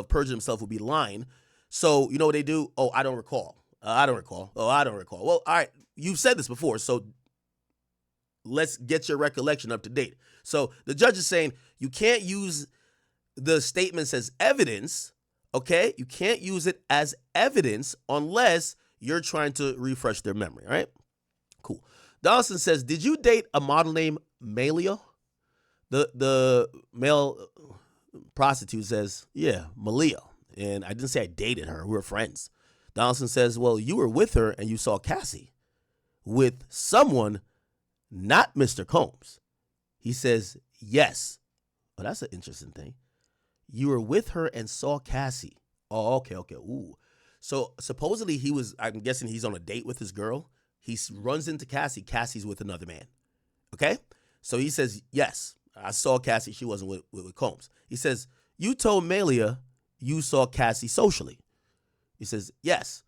perjured himself would be lying. So you know what they do? Oh, I don't recall. I don't recall. Oh, I don't recall. Well, all right, you've said this before, so let's get your recollection up to date. So the judge is saying you can't use the statements as evidence, okay? You can't use it as evidence unless you're trying to refresh their memory, all right? Cool. Donaldson says, did you date a model named Malia? The male prostitute says, yeah, Malia. And I didn't say I dated her. We were friends. Donaldson says, well, you were with her and you saw Cassie with someone, not Mr. Combs. He says, yes. Oh, that's an interesting thing. You were with her and saw Cassie. Oh, okay. Ooh. So supposedly I'm guessing he's on a date with his girl. He runs into Cassie. Cassie's with another man. Okay? So he says, yes, I saw Cassie. She wasn't with Combs. He says, you told Malia you saw Cassie socially. He says, yes.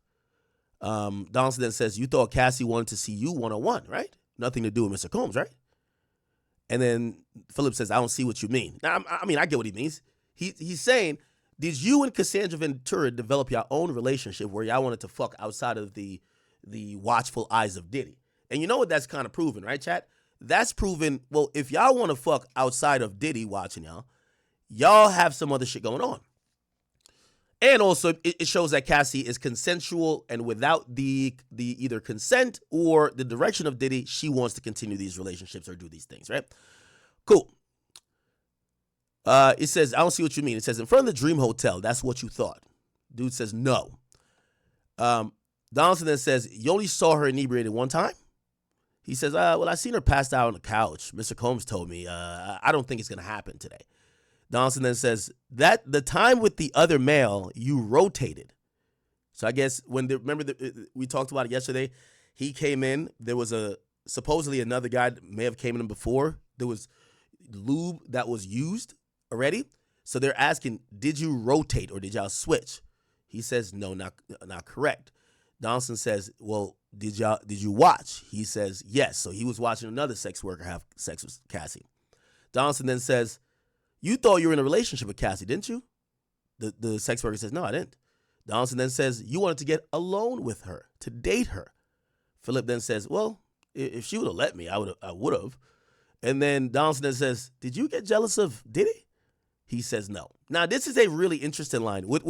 Donaldson then says, you thought Cassie wanted to see you one-on-one, right? Nothing to do with Mr. Combs, right? And then Philip says, I don't see what you mean. Now, I get what he means. He's saying, did you and Cassandra Ventura develop your own relationship where y'all wanted to fuck outside of the watchful eyes of Diddy? And you know what that's kind of proven, right, chat? That's proven, well, if y'all want to fuck outside of Diddy watching y'all have some other shit going on. And also, it shows that Cassie is consensual, and without the either consent or the direction of Diddy, she wants to continue these relationships or do these things, right? Cool. It says, I don't see what you mean. It says, in front of the Dream Hotel, that's what you thought. Dude says, no. Donaldson then says, you only saw her inebriated one time? He says, well, I seen her passed out on the couch. Mr. Combs told me, I don't think it's going to happen today. Donaldson then says, that the time with the other male, you rotated. So I guess we talked about it yesterday. He came in. There was supposedly another guy that may have came in before. There was lube that was used already. So they're asking, did you rotate or did y'all switch? He says, no, not correct. Donaldson says, well, did you watch? He says, yes. So he was watching another sex worker have sex with Cassie. Donaldson then says, you thought you were in a relationship with Cassie, didn't you? The sex worker says, no, I didn't. Donaldson then says, you wanted to get alone with her, to date her. Philip then says, well, if she would have let me, I would have. And then Donaldson then says, did you get jealous of Diddy? He says, no. Now, this is a really interesting line. What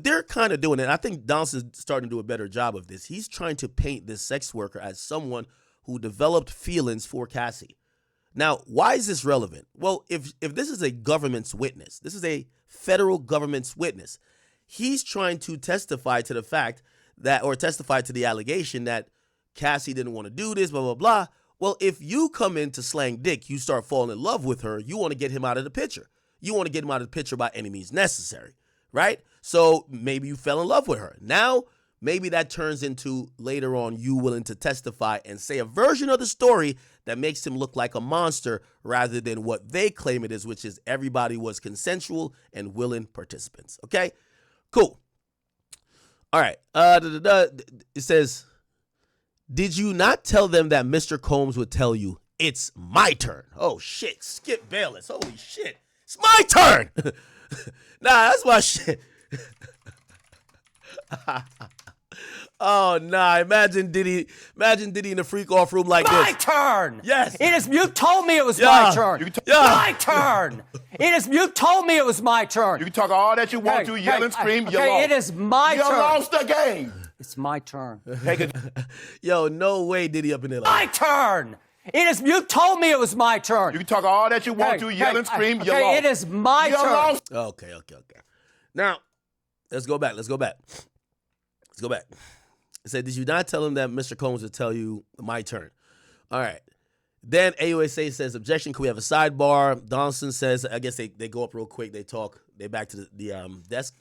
they're kind of doing, and I think Donaldson's starting to do a better job of this, he's trying to paint this sex worker as someone who developed feelings for Cassie. Now, why is this relevant? Well, if this is a government's witness, this is a federal government's witness, he's trying to testify to the fact that, or testify to the allegation that Cassie didn't want to do this, blah, blah, blah. Well, if you come in to slang dick, you start falling in love with her, you want to get him out of the picture. You want to get him out of the picture by any means necessary, right? So maybe you fell in love with her. Now, maybe that turns into later on you willing to testify and say a version of the story that makes him look like a monster rather than what they claim it is, which is everybody was consensual and willing participants. Okay, cool. All right. It says, did you not tell them that Mr. Combs would tell you it's my turn? Oh, shit. Skip Bayless. Holy shit. It's my turn. Nah, that's my shit. Oh, nah. Imagine Diddy in the Freakoff room like my this. My turn. Yes. You told me it was my turn. My turn. You told me it was my turn. You can talk all that you want to, yell and scream. You lost. It is my turn. You lost the game. It's my turn. Yo, no way Diddy up in there. My turn. You told me it was my turn. You can talk all that you want to, yell and scream. You lost. It is my turn. Lost. Okay. Now, let's go back. It said, did you not tell him that Mr. Combs would tell you my turn? All right. Then AUSA says, objection, can we have a sidebar? Donaldson says, I guess they go up real quick. They talk. They back to the desk.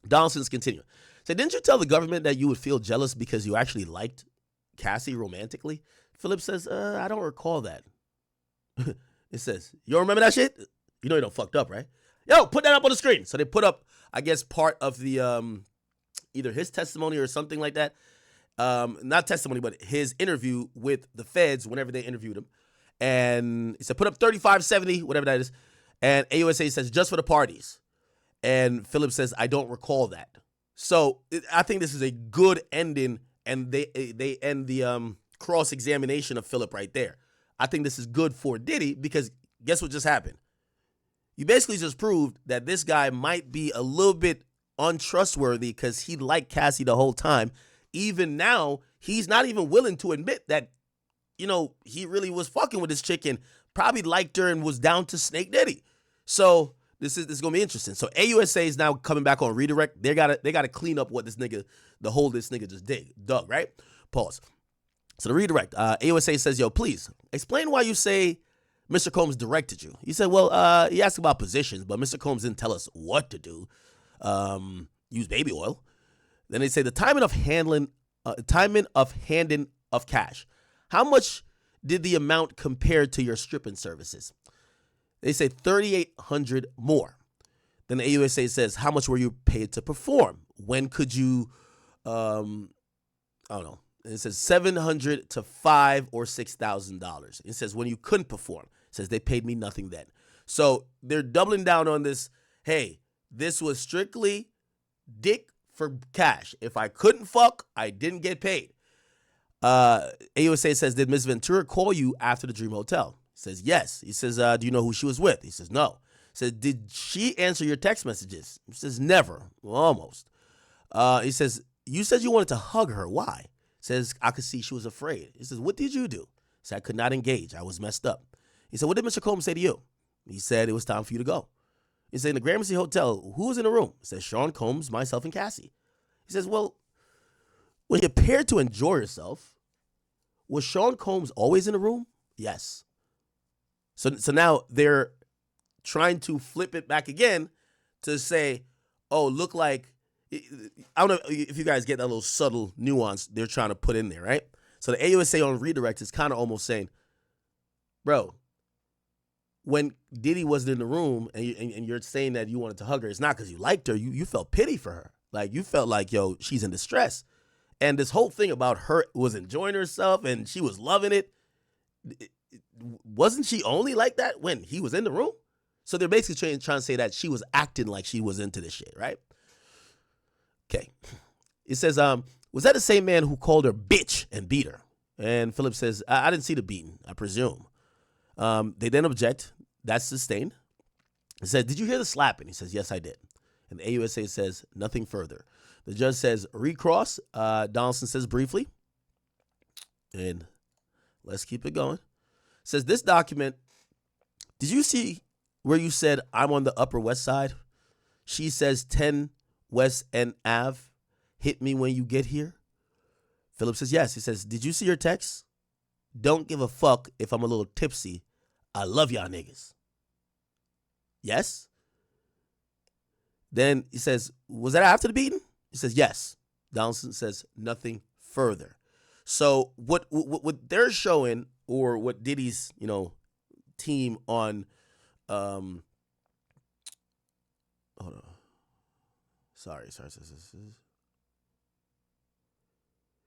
Donaldson's continue. So didn't you tell the government that you would feel jealous because you actually liked Cassie romantically? Philip says, I don't recall that. It says, you don't remember that shit? You know you don't fucked up, right? Yo, put that up on the screen. So they put up, I guess, part of the either his testimony or something like that. Not testimony, but his interview with the feds whenever they interviewed him. And he said, put up 3570, whatever that is. And AUSA says, just for the parties. And Philip says, I don't recall that. So I think this is a good ending, and they end the cross-examination of Philip right there. I think this is good for Diddy because guess what just happened? You basically just proved that this guy might be a little bit untrustworthy because he liked Cassie the whole time. Even now, he's not even willing to admit that, you know, he really was fucking with this chick and probably liked her and was down to snake Diddy. So this is gonna be interesting. So AUSA is now coming back on redirect. They gotta clean up what this nigga just dug, right? Pause. So the redirect, AUSA says, yo, please explain why you say Mr. Combs directed you. He said, well, he asked about positions, but Mr. Combs didn't tell us what to do. Use baby oil. Then they say the timing of handing of cash. How much did the amount compare to your stripping services? They say $3,800 more. Then the AUSA says, how much were you paid to perform? When could you, I don't know. And it says $700 to $5,000 or $6,000. It says when you couldn't perform. It says they paid me nothing then. So they're doubling down on this. Hey, this was strictly dick for cash. If I couldn't fuck, I didn't get paid. AUSA says, did Ms. Ventura call you after the Dream Hotel? He says, yes. He says, do you know who she was with? He says, no. He says, did she answer your text messages? He says, never. Well, almost. He says, you said you wanted to hug her. Why? He says, I could see she was afraid. He says, what did you do? He said, I could not engage. I was messed up. He said, what did Mr. Combs say to you? He said, it was time for you to go. He said, in the Gramercy Hotel, who was in the room? He says, Sean Combs, myself, and Cassie. He says, well, when you appeared to enjoy yourself, was Sean Combs always in the room? Yes. So now they're trying to flip it back again to say, oh, look like, I don't know if you guys get that little subtle nuance they're trying to put in there, right? So the AUSA on redirect is kind of almost saying, bro, when Diddy wasn't in the room and you're saying that you wanted to hug her, it's not because you liked her. You felt pity for her. Like, you felt like, yo, she's in distress. And this whole thing about her was enjoying herself and she was loving it. Wasn't she only like that when he was in the room? So they're basically trying to say that she was acting like she was into this shit, right? Okay. It says, was that the same man who called her bitch and beat her? And Philip says, I didn't see the beating, I presume. They then object. That's sustained. He said, did you hear the slapping? He says, yes, I did. And the AUSA says, nothing further. The judge says, recross. Donaldson says briefly. And let's keep it going. Says, this document, did you see where you said, I'm on the Upper West Side? She says 10 West End Ave. Hit me when you get here. Philip says, yes. He says, did you see your text? Don't give a fuck if I'm a little tipsy. I love y'all niggas. Yes. Then he says, was that after the beating? He says, yes. Donaldson says, nothing further. So what they're showing, or what Diddy's, team on, hold on. Sorry.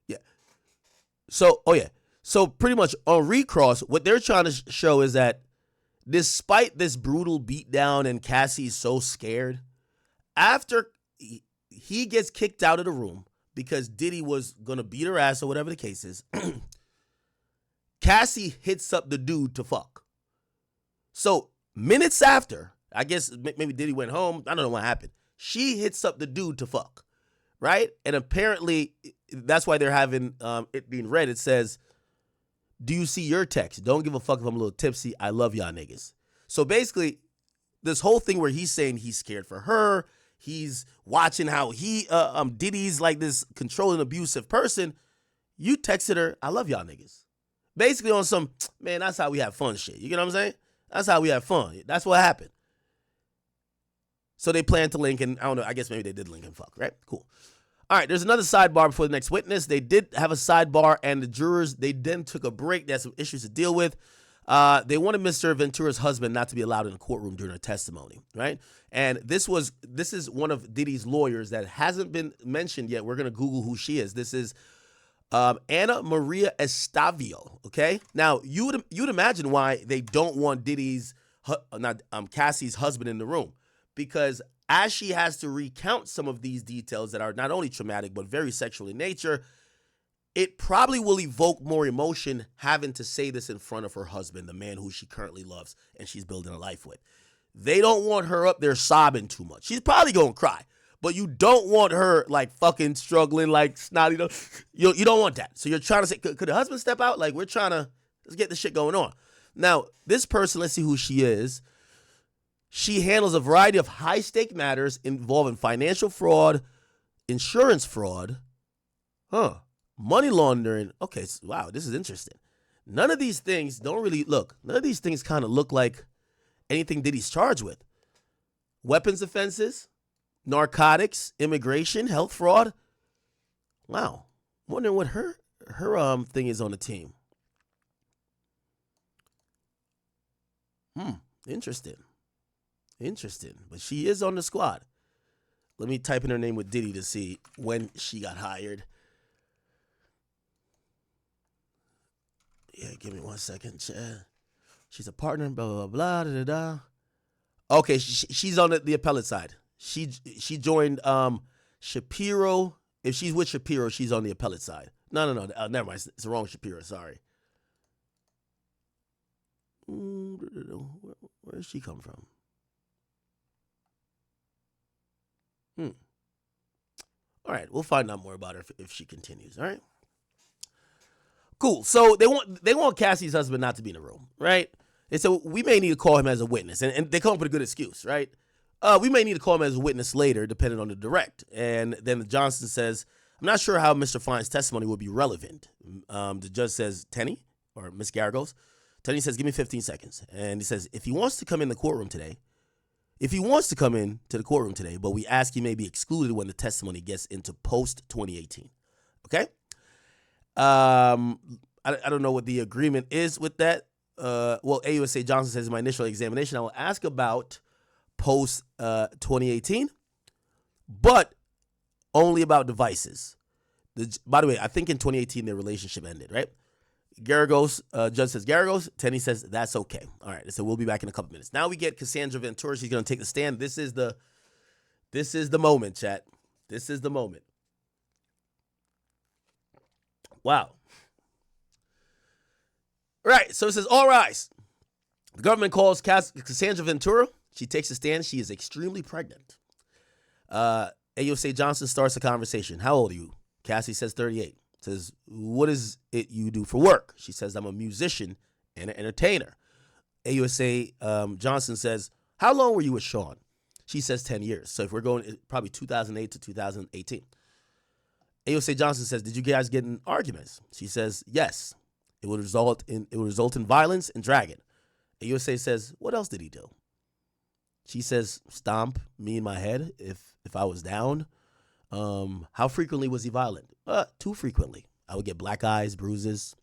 Yeah. So pretty much on recross, what they're trying to show is that despite this brutal beatdown and Cassie's so scared, after he gets kicked out of the room because Diddy was going to beat her ass or whatever the case is, Cassie hits up the dude to fuck. So minutes after, I guess maybe Diddy went home. I don't know what happened. She hits up the dude to fuck, right? And apparently that's why they're having it being read. It says, do you see your text? Don't give a fuck if I'm a little tipsy. I love y'all niggas. So basically, this whole thing where he's saying he's scared for her, he's watching how Diddy's like this controlling, abusive person. You texted her, I love y'all niggas. Basically on some, man, that's how we have fun shit. You get what I'm saying? That's how we have fun. That's what happened. So they plan to link, and I don't know, I guess maybe they did link and fuck, right? Cool. All right, there's another sidebar before the next witness. They did have a sidebar, and the jurors, they then took a break. They had some issues to deal with. They wanted Mr. Ventura's husband not to be allowed in the courtroom during her testimony, right? And this is one of Diddy's lawyers that hasn't been mentioned yet. We're going to Google who she is. This is Ana Maria Estavio, okay? Now, you'd imagine why they don't want Cassie's husband in the room. because as she has to recount some of these details that are not only traumatic but very sexual in nature, it probably will evoke more emotion having to say this in front of her husband, the man who she currently loves and she's building a life with. They don't want her up there sobbing too much. She's probably going to cry, but you don't want her like fucking struggling like snotty. You don't want that. So you're trying to say, could the husband step out? Like, we're trying to, let's get this shit going on. Now, this person, let's see who she is. She handles a variety of high-stake matters involving financial fraud, insurance fraud, money laundering. Okay, so, wow, this is interesting. None of these things don't really look. None of these things kind of look like anything Diddy's charged with. Weapons offenses, narcotics, immigration, health fraud. Wow, wondering what her thing is on the team. Interesting. But she is on the squad. Let me type in her name with Diddy to see when she got hired. Yeah, give me 1 second. She's a partner, blah, blah, blah, da, da, da. Okay, she's on the appellate side. She joined Shapiro. If she's with Shapiro, she's on the appellate side. No, never mind. It's the wrong Shapiro, sorry. Where does she come from? All right, we'll find out more about her if she continues. All right, cool. So they want Cassie's husband not to be in the room, right? And so we may need to call him as a witness, and they come up with a good excuse, right? We may need to call him as a witness later, depending on the direct. And then Johnson says, "I'm not sure how Mr. Fine's testimony would be relevant." The judge says, "Tenny," or Miss Garagos. Tenny says, "Give me 15 seconds," and he says, "If he wants to come in the courtroom today." If he wants to come in to the courtroom today, but we ask he may be excluded when the testimony gets into post-2018. Okay? I don't know what the agreement is with that. Well, AUSA Johnson says in my initial examination, I will ask about post-2018, but only about devices. By the way, I think in 2018 their relationship ended, right? Garagos, judge says Garagos. Tenny says that's okay. All right, so we'll be back in a couple minutes. Now we get Cassandra Ventura. She's going to take the stand. This is the moment, chat. This is the moment. Wow. All right, so it says, all rise. The government calls Cassandra Ventura. She takes a stand. She is extremely pregnant. AUSA Johnson starts the conversation. How old are you? Cassie says 38. Says, what is it you do for work? She says, I'm a musician and an entertainer. AUSA Johnson says, how long were you with Sean? She says 10 years. So if we're going probably 2008 to 2018. AUSA Johnson says, did you guys get in arguments? She says, yes. It would result in violence and dragging. AUSA says, what else did he do? She says, stomp me in my head if I was down. How frequently was he violent? Too frequently. I would get black eyes, bruises.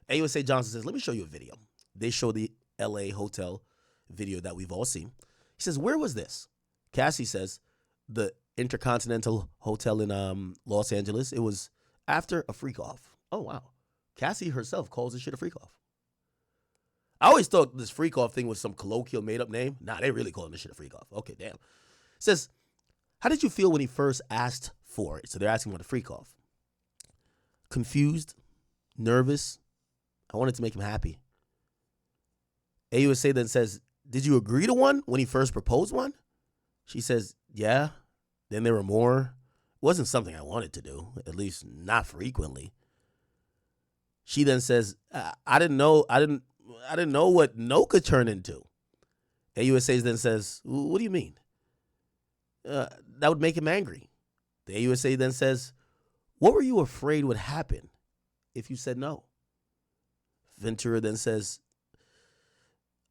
AUSA Johnson says, let me show you a video. They show the LA hotel video that we've all seen. He says, where was this? Cassie says, the Intercontinental Hotel in Los Angeles. It was after a Freakoff. Oh, wow. Cassie herself calls this shit a Freakoff. I always thought this Freakoff thing was some colloquial made-up name. Nah, they really calling this shit a Freakoff. Okay, damn. It says, how did you feel when he first asked for it? So they're asking for the Freakoff. Confused, nervous. I wanted to make him happy. AUSA then says, did you agree to one when he first proposed one? She says, yeah. Then there were more. It wasn't something I wanted to do, at least not frequently. She then says, I didn't know what no could turn into. AUSA then says, what do you mean? That would make him angry. The AUSA then says, what were you afraid would happen if you said no? Ventura then says,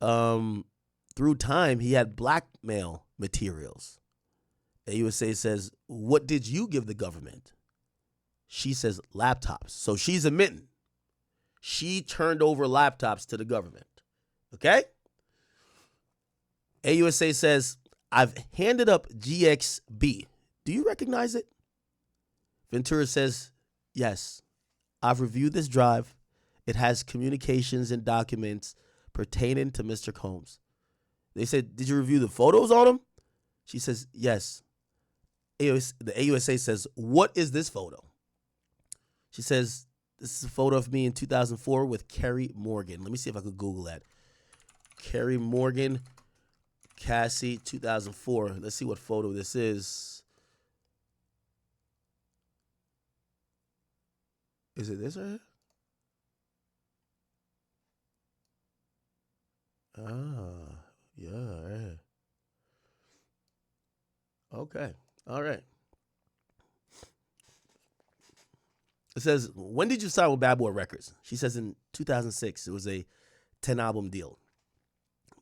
through time, he had blackmail materials. AUSA says, what did you give the government? She says, laptops. So she's admitting she turned over laptops to the government. Okay? AUSA says, I've handed up GXB. Do you recognize it? Ventura says, yes. I've reviewed this drive. It has communications and documents pertaining to Mr. Combs. They said, did you review the photos on him? She says, yes. The AUSA says, what is this photo? She says, this is a photo of me in 2004 with Kerry Morgan. Let me see if I could Google that. Kerry Morgan, Cassie, 2004. Let's see what photo this is. Is it this right here? Ah, yeah, right here. Okay, all right. It says, when did you sign with Bad Boy Records? She says in 2006. It was a 10-album deal.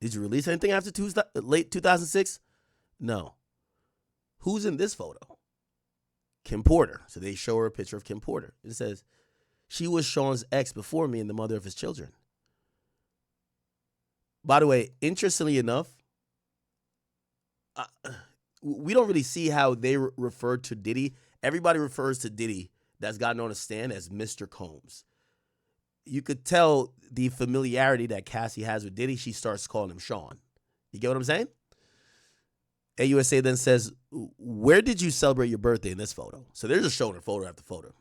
Did you release anything after late 2006? No. Who's in this photo? Kim Porter. So they show her a picture of Kim Porter. It says, she was Sean's ex before me and the mother of his children. By the way, interestingly enough, we don't really see how they refer to Diddy. Everybody refers to Diddy that's gotten on a stand as Mr. Combs. You could tell the familiarity that Cassie has with Diddy. She starts calling him Sean. You get what I'm saying? AUSA then says, where did you celebrate your birthday in this photo? So they're just showing her photo after photo.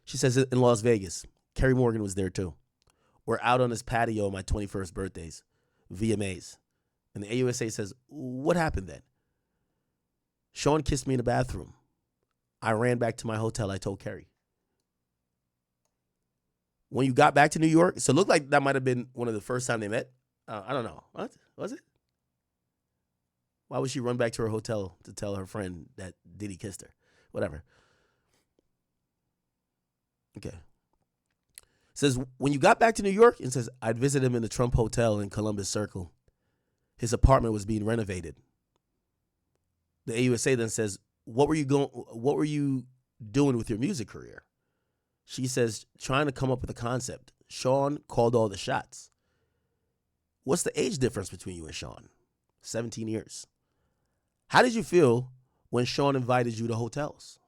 She says in Las Vegas. Kerry Morgan was there too. We're out on his patio on my 21st birthdays. VMAs. And the AUSA says, what happened then? Sean kissed me in the bathroom. I ran back to my hotel. I told Kerry. When you got back to New York, so it looked like that might have been one of the first time they met. I don't know. What? Was it? Why would she run back to her hotel to tell her friend that Diddy kissed her? Whatever. Okay. Says, when you got back to New York, it says, I'd visit him in the Trump Hotel in Columbus Circle. His apartment was being renovated. The AUSA then says, what were you doing with your music career? She says, trying to come up with a concept. Sean called all the shots. What's the age difference between you and Sean? 17 years. How did you feel when Sean invited you to hotels?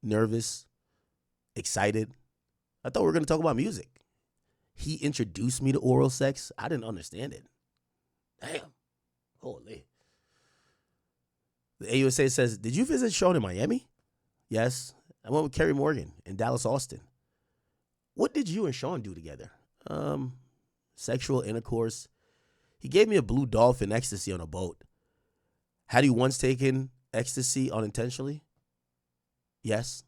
Nervous? Excited? I thought we were going to talk about music. He introduced me to oral sex. I didn't understand it. Damn. Holy. The AUSA says, did you visit Sean in Miami? Yes. I went with Kerry Morgan in Dallas, Austin. What did you and Sean do together? Sexual intercourse. He gave me a blue dolphin ecstasy on a boat. Had you once taken ecstasy unintentionally? Yes.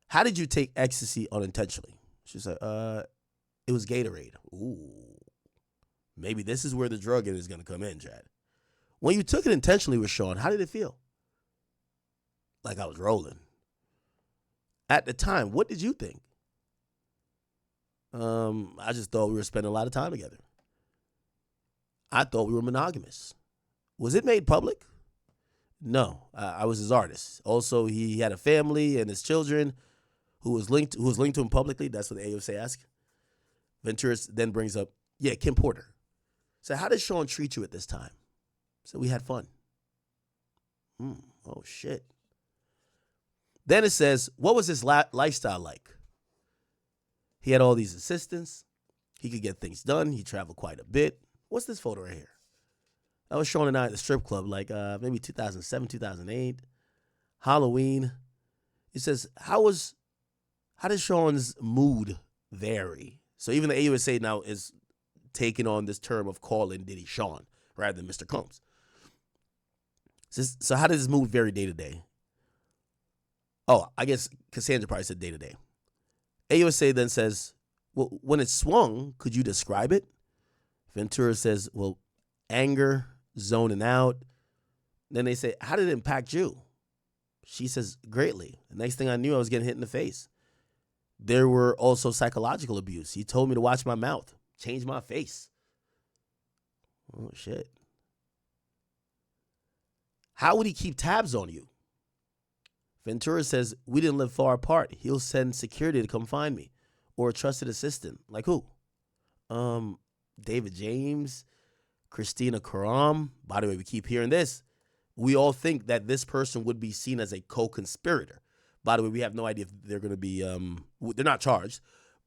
How did you take ecstasy unintentionally? She said, it was Gatorade. Ooh. Maybe this is where the drug is going to come in, Chad. When you took it intentionally with Sean, how did it feel? Like I was rolling. At the time, what did you think? I just thought we were spending a lot of time together. I thought we were monogamous. Was it made public? No, I was his artist. Also, he had a family and his children who was linked to him publicly. That's what the AUSA asked. Venturis then brings up, yeah, Kim Porter. So how did Sean treat you at this time? So we had fun. Oh, shit. Then it says, what was his lifestyle like? He had all these assistants. He could get things done. He traveled quite a bit. What's this photo right here? That was Sean and I at the strip club, like maybe 2007, 2008. Halloween. It says, how did Sean's mood vary? So even the AUSA now is taking on this term of calling Diddy Sean rather than Mr. Combs. So how does his mood vary day to day? Oh, I guess Cassandra probably said day to day. AUSA then says, well, when it swung, could you describe it? Ventura says, well, anger, zoning out. Then they say, how did it impact you? She says, greatly. The next thing I knew, I was getting hit in the face. There were also psychological abuse. He told me to watch my mouth, change my face. Oh, shit. How would he keep tabs on you? Ventura says, we didn't live far apart. He'll send security to come find me. Or a trusted assistant. Like who? David James, Christina Karam. By the way, we keep hearing this. We all think that this person would be seen as a co-conspirator. By the way, we have no idea if they're going to be, they're not charged,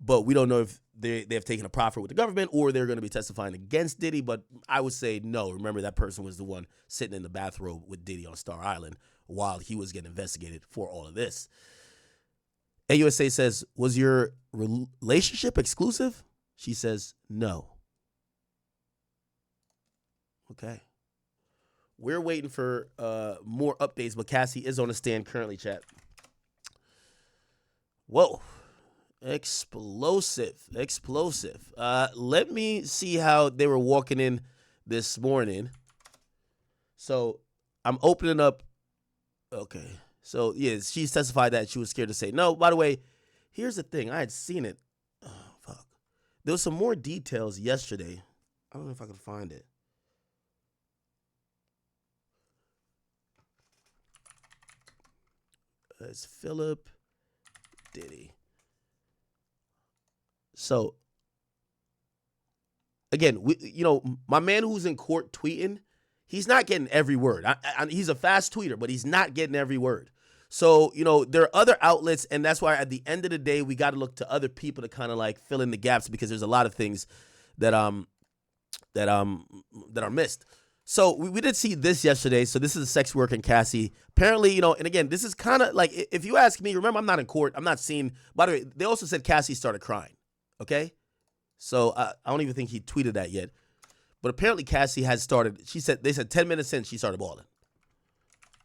but we don't know if they have taken a proffer with the government or they're going to be testifying against Diddy. But I would say no. Remember, that person was the one sitting in the bathrobe with Diddy on Star Island while he was getting investigated for all of this. AUSA says, was your relationship exclusive? She says, no. Okay. We're waiting for more updates, but Cassie is on the stand currently, chat. Whoa. Explosive. Let me see how they were walking in this morning. So I'm opening up. Okay. So, yeah, she testified that she was scared to say no. By the way, here's the thing. I had seen it. Oh, fuck. There was some more details yesterday. I don't know if I can find it. It's Philip Diddy. So, again, my man who's in court tweeting, he's not getting every word. He's a fast tweeter, but he's not getting every word. So, there are other outlets, and that's why at the end of the day, we got to look to other people to kind of like fill in the gaps because there's a lot of things that are missed. So we did see this yesterday. So this is a sex worker in Cassie. Apparently, and again, this is kind of like, if you ask me, remember, I'm not in court. I'm not seeing, by the way, they also said Cassie started crying. Okay. So I don't even think he tweeted that yet. But apparently Cassie has started, they said 10 minutes in, she started bawling.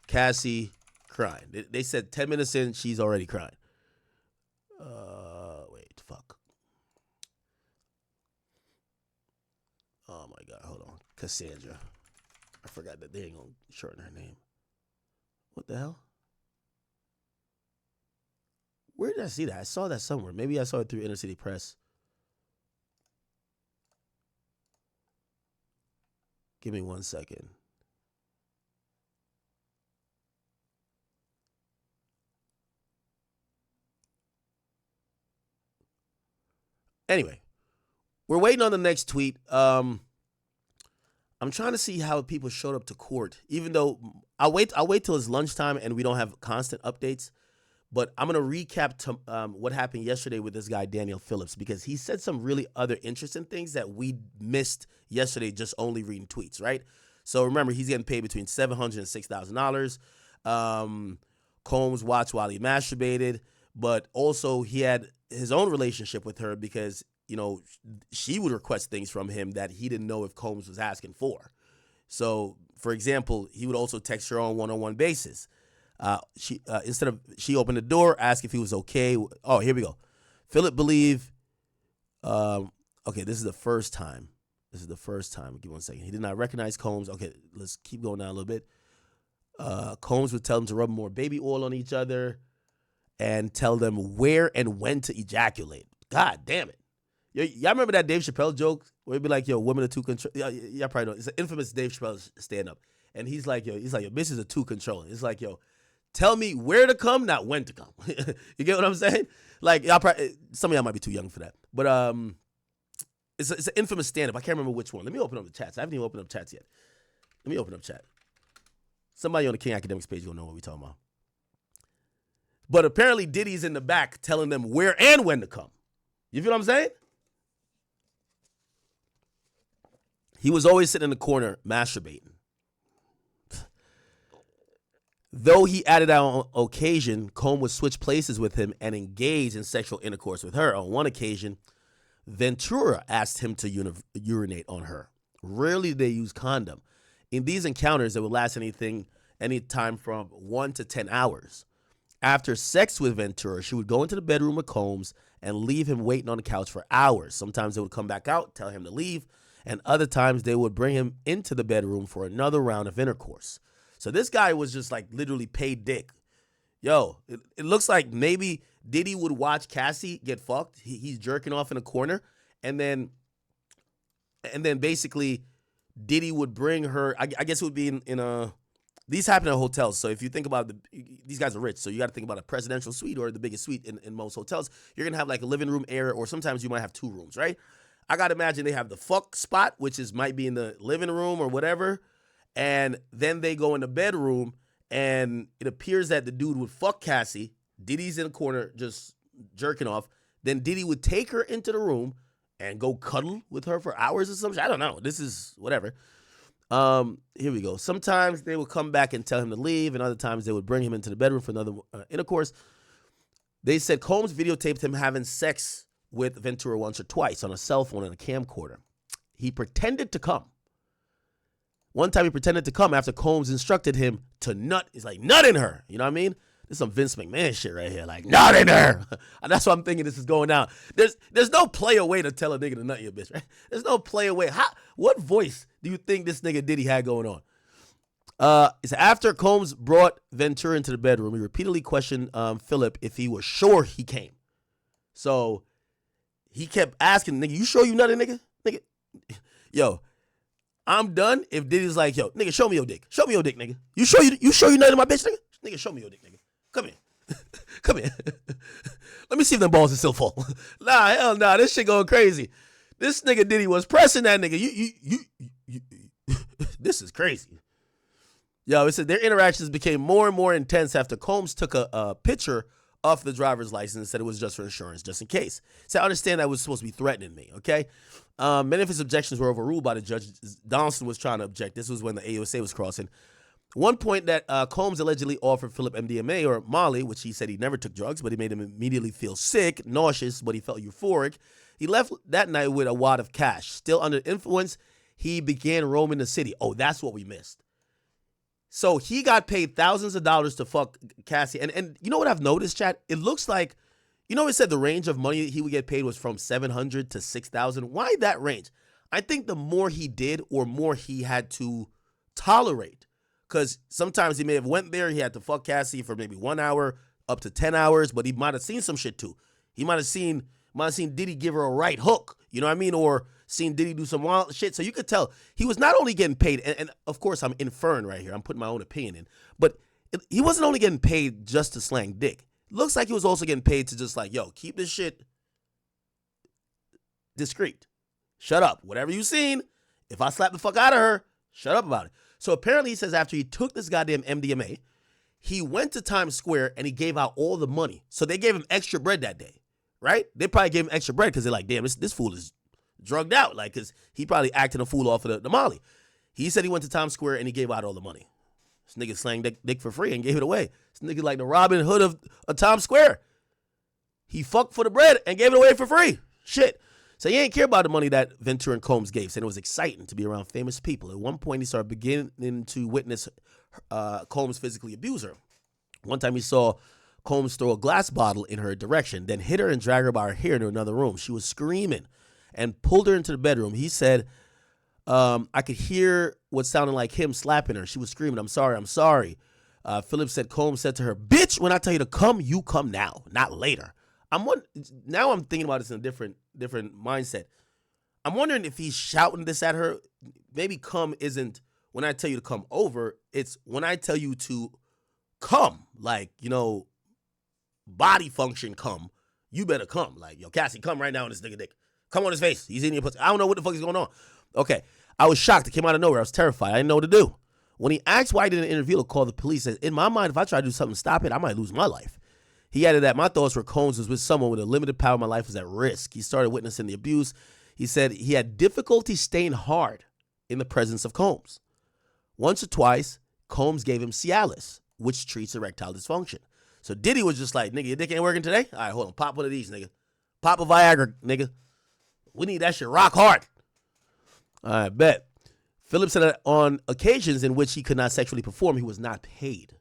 Cassie crying. They said 10 minutes in, she's already crying. Wait, fuck. Oh my God, hold on. Cassandra. I forgot that they ain't gonna shorten her name. What the hell? Where did I see that? I saw that somewhere. Maybe I saw it through Inner City Press. Give me 1 second. Anyway, we're waiting on the next tweet. I'm trying to see how people showed up to court, even though I'll wait till it's lunchtime and we don't have constant updates. But I'm going to recap what happened yesterday with this guy, Daniel Phillips, because he said some really other interesting things that we missed yesterday just only reading tweets, right? So remember, he's getting paid between $700 and $6,000. Combs watched while he masturbated, but also he had his own relationship with her because, she would request things from him that he didn't know if Combs was asking for. So, for example, he would also text her on one-on-one basis. She opened the door, asked if he was okay. Oh, here we go. Philip believed. Okay, this is the first time. Give me 1 second. He did not recognize Combs. Okay, let's keep going down a little bit. Combs would tell them to rub more baby oil on each other and tell them where and when to ejaculate. God damn it. Y'all remember that Dave Chappelle joke where he'd be like, yo, women are too control. Y'all probably know. It's an infamous Dave Chappelle stand-up. And he's like, yo, bitches are too controlling. It's like, yo, tell me where to come, not when to come. You get what I'm saying? Like, some of y'all might be too young for that. But it's an infamous stand-up. I can't remember which one. Let me open up the chats. I haven't even opened up chats yet. Let me open up chat. Somebody on the King Akademiks page will know what we're talking about. But apparently Diddy's in the back telling them where and when to come. You feel what I'm saying? He was always sitting in the corner masturbating. Though he added on occasion, Combs would switch places with him and engage in sexual intercourse with her. On one occasion, Ventura asked him to urinate on her. Rarely did they use condom. In these encounters, it would last any time from 1 to 10 hours. After sex with Ventura, she would go into the bedroom with Combs and leave him waiting on the couch for hours. Sometimes they would come back out, tell him to leave, and other times they would bring him into the bedroom for another round of intercourse. So this guy was just like literally paid dick. Yo, it looks like maybe Diddy would watch Cassie get fucked. He's jerking off in a corner, and then basically Diddy would bring her. I guess it would be in a. These happen in hotels. So if you think about these guys are rich, so you got to think about a presidential suite or the biggest suite in most hotels. You're gonna have like a living room area, or sometimes you might have 2 rooms, right? I gotta imagine they have the fuck spot, which might be in the living room or whatever. And then they go in the bedroom, and it appears that the dude would fuck Cassie. Diddy's in the corner just jerking off. Then Diddy would take her into the room and go cuddle with her for hours or something. I don't know. This is whatever. Here we go. Sometimes they would come back and tell him to leave, and other times they would bring him into the bedroom for another intercourse. They said Combs videotaped him having sex with Ventura once or twice on a cell phone and a camcorder. He pretended to come. One time he pretended to come after Combs instructed him to nut. He's like, nut in her. You know what I mean? This is some Vince McMahon shit right here. Like, nut in her. And that's why I'm thinking this is going down. There's no player way to tell a nigga to nut your bitch, right? There's no player way. What voice do you think this nigga Diddy had going on? It's after Combs brought Ventura into the bedroom, he repeatedly questioned Philip if he was sure he came. So he kept asking, nigga, you sure you nutted, nigga? Nigga, yo, I'm done if Diddy's like, yo, nigga, show me your dick. Show me your dick, nigga. You sure you nutted my bitch, nigga? Nigga, show me your dick, nigga. Come here. Come here. Let me see if them balls are still full. Nah, hell nah. This shit going crazy. This nigga Diddy was pressing that nigga. You this is crazy. Yo, it said their interactions became more and more intense after Combs took a picture off the driver's license and said it was just for insurance, just in case. So I understand that was supposed to be threatening me, okay? Many of his objections were overruled by the judge. Donaldson was trying to object. This was when the AUSA was crossing. One point that Combs allegedly offered Philip MDMA or Molly, which he said he never took drugs, but he made him immediately feel sick, nauseous, but he felt euphoric. He left that night with a wad of cash. Still under influence, he began roaming the city. Oh, that's what we missed. So he got paid thousands of dollars to fuck Cassie. And you know what I've noticed, Chad? It looks like, you know, it said the range of money he would get paid was from $700 to $6,000. Why that range? I think the more he did or more he had to tolerate. Because sometimes he may have went there, he had to fuck Cassie for maybe 1 hour up to 10 hours, but he might have seen some shit too. He might have seen Diddy give her a right hook, you know what I mean? Or seen Diddy do some wild shit. So you could tell he was not only getting paid, and of course I'm inferring right here, I'm putting my own opinion in, but he wasn't only getting paid just to slang dick. Looks like he was also getting paid to just like, yo, keep this shit discreet. Shut up. Whatever you seen, if I slap the fuck out of her, shut up about it. So apparently he says after he took this goddamn MDMA, he went to Times Square and he gave out all the money. So they gave him extra bread that day, right? They probably gave him extra bread because they're like, damn, this fool is drugged out. Like, because he probably acting a fool off of the Molly. He said he went to Times Square and he gave out all the money. This nigga slang dick for free and gave it away. This nigga like the Robin Hood of Times Square. He fucked for the bread and gave it away for free. Shit. So he ain't care about the money that Ventura and Combs gave. Said it was exciting to be around famous people. At one point, he started beginning to witness Combs physically abuse her. One time he saw Combs throw a glass bottle in her direction, then hit her and drag her by her hair into another room. She was screaming and pulled her into the bedroom. He said, I could hear what sounded like him slapping her. She was screaming, I'm sorry, I'm sorry. Philip said Combs said to her, bitch, when I tell you to come, you come now, not later. Now I'm thinking about this in a different mindset. I'm wondering if he's shouting this at her. Maybe come isn't when I tell you to come over. It's when I tell you to come. Like, you know, body function come. You better come. Like, yo, Cassie, come right now on this nigga dick. Come on his face. He's in your pussy. I don't know what the fuck is going on. Okay. I was shocked. It came out of nowhere. I was terrified. I didn't know what to do. When he asked why he didn't interview or call the police, says, in my mind, if I try to do something to stop it, I might lose my life. He added that my thoughts were Combs was with someone with a limited power. My life was at risk. He started witnessing the abuse. He said he had difficulty staying hard in the presence of Combs. Once or twice, Combs gave him Cialis, which treats erectile dysfunction. So Diddy was just like, nigga, your dick ain't working today? All right, hold on. Pop one of these, nigga. Pop a Viagra, nigga. We need that shit rock hard. All right, bet. Philip said that on occasions in which he could not sexually perform, he was not paid.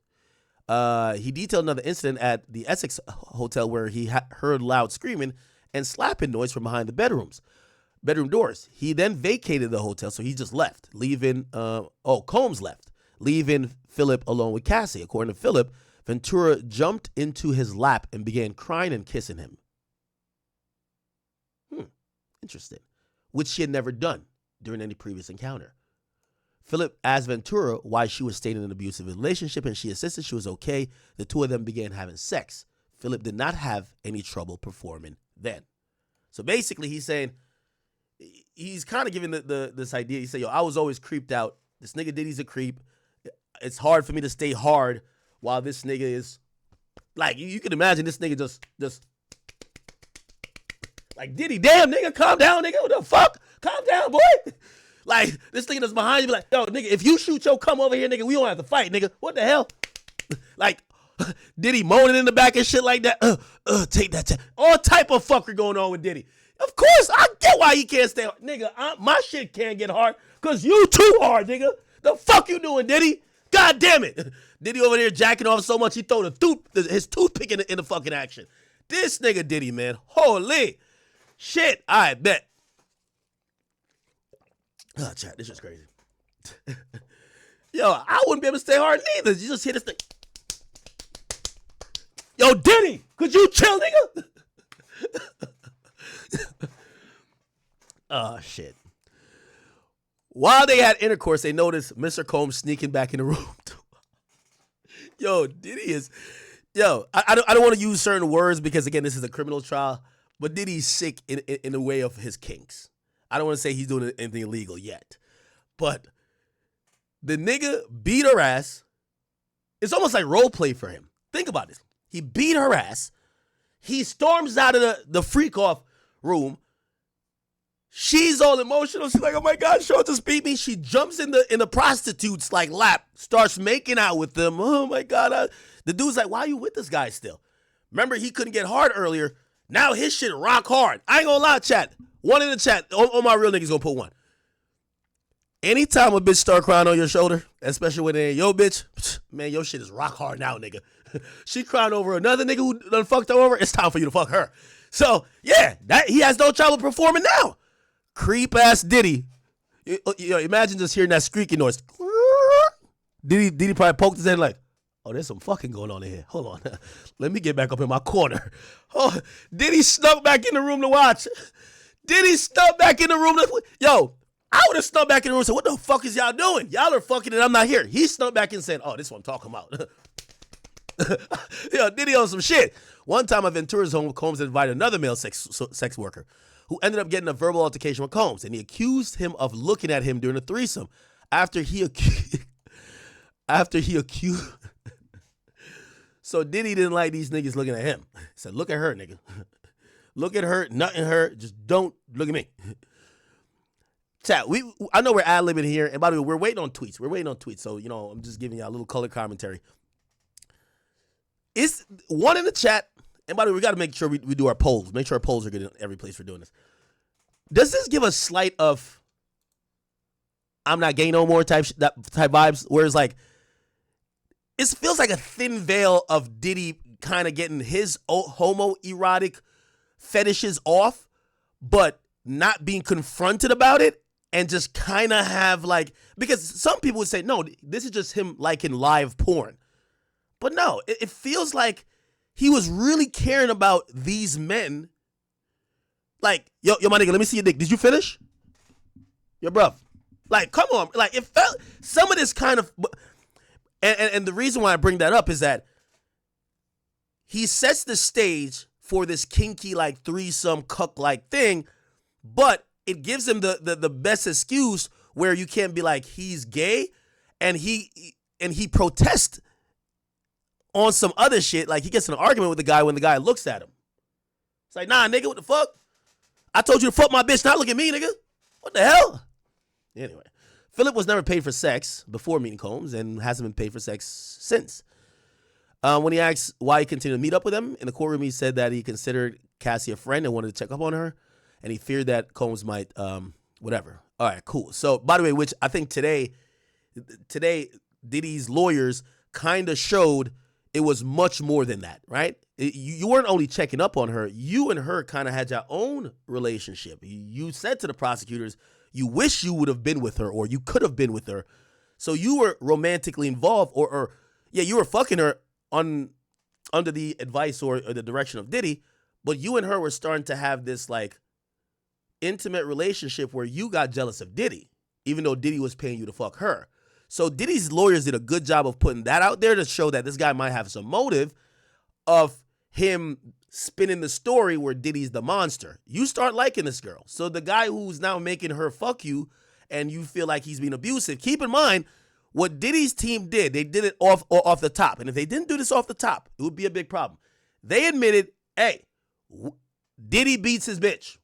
He detailed another incident at the Essex Hotel where he heard loud screaming and slapping noise from behind the bedroom doors. He then vacated the hotel, so he just left, Combs left, leaving Philip alone with Cassie. According to Philip, Ventura jumped into his lap and began crying and kissing him. Interesting. Which she had never done during any previous encounter. Philip asked Ventura why she was staying in an abusive relationship, and she insisted she was okay. The two of them began having sex. Philip did not have any trouble performing then. So basically, he's saying, he's kind of giving this idea. He said, yo, I was always creeped out. This nigga Diddy's a creep. It's hard for me to stay hard while this nigga is, like, you can imagine this nigga just Like, Diddy, damn, nigga, calm down, nigga. What the fuck? Calm down, boy. Like, this nigga that's behind you be like, yo, nigga, if you shoot your come over here, nigga, we don't have to fight, nigga. What the hell? Like, Diddy moaning in the back and shit like that. Take that. All type of fucker going on with Diddy. Of course, I get why he can't stay hard. Nigga, my shit can't get hard because you too hard, nigga. The fuck you doing, Diddy? God damn it. Diddy over there jacking off so much he throw his toothpick in the fucking action. This nigga Diddy, man. Holy shit. All right, bet. Oh, chat, this is crazy. Yo, I wouldn't be able to stay hard neither. You just hear this thing. Yo, Diddy, could you chill, nigga? Oh, shit. While they had intercourse, they noticed Mr. Combs sneaking back in the room. Yo, Diddy is... Yo, I don't want to use certain words because, again, this is a criminal trial, but Diddy's sick in the way of his kinks. I don't want to say he's doing anything illegal yet. But the nigga beat her ass. It's almost like role play for him. Think about this. He beat her ass. He storms out of the Freakoff room. She's all emotional. She's like, oh my God, Sean just beat me. She jumps in the prostitute's like lap, starts making out with them. Oh my God. The dude's like, why are you with this guy still? Remember, he couldn't get hard earlier. Now his shit rock hard. I ain't gonna lie, chat. One in the chat. All my real niggas gonna put one. Anytime a bitch start crying on your shoulder, especially when they ain't yo bitch, man, your shit is rock hard now, nigga. She crying over another nigga who done fucked her over. It's time for you to fuck her. So, yeah, that he has no trouble performing now. Creep ass Diddy. Imagine just hearing that squeaky noise. Diddy probably poked his head like, oh, there's some fucking going on in here. Hold on. Let me get back up in my corner. Oh, Diddy snuck back in the room to watch. Diddy snuck back in the room. Yo, I would have snuck back in the room and said, what the fuck is y'all doing? Y'all are fucking and I'm not here. He snuck back in and said, oh, this is what I'm talking about. Yo, Diddy on some shit. One time at Ventura's home, Combs invited another male sex worker who ended up getting a verbal altercation with Combs, and he accused him of looking at him during a threesome. After he accused... So Diddy didn't like these niggas looking at him. He said, look at her, nigga. Look at her, nothing her. Just don't look at me. Chat, I know we're ad-libbing here. And by the way, we're waiting on tweets. So, I'm just giving you a little color commentary. Is one in the chat. And by the way, we got to make sure we do our polls. Make sure our polls are good in every place for doing this. Does this give a slight of I'm not gay no more type vibes? Where it's like, it feels like a thin veil of Diddy kind of getting his homoerotic fetishes off, but not being confronted about it and just kind of have like, because some people would say, no, this is just him liking live porn. But no, it feels like he was really caring about these men. Like, yo, my nigga, let me see your dick. Did you finish? Yo, bruv. Like, come on. Like, it felt, some of this kind of, and the reason why I bring that up is that he sets the stage for this kinky, like, threesome, cuck-like thing, but it gives him the best excuse where you can't be like, he's gay, and he protests on some other shit. Like, he gets in an argument with the guy when the guy looks at him. It's like, nah, nigga, what the fuck? I told you to fuck my bitch, not look at me, nigga. What the hell? Anyway, Philip was never paid for sex before meeting Combs and hasn't been paid for sex since. When he asked why he continued to meet up with him, in the courtroom he said that he considered Cassie a friend and wanted to check up on her, and he feared that Combs might, whatever. All right, cool. So, by the way, which I think today Diddy's lawyers kind of showed it was much more than that, right? You weren't only checking up on her. You and her kind of had your own relationship. You said to the prosecutors, you wish you would have been with her or you could have been with her. So you were romantically involved or you were fucking her under the advice or the direction of Diddy, but you and her were starting to have this like intimate relationship where you got jealous of Diddy, even though Diddy was paying you to fuck her. So Diddy's lawyers did a good job of putting that out there to show that this guy might have some motive of him spinning the story where Diddy's the monster. You start liking this girl. So the guy who's now making her fuck you and you feel like he's being abusive, keep in mind what Diddy's team did. They did it off the top. And if they didn't do this off the top, it would be a big problem. They admitted, hey, Diddy beats his bitch.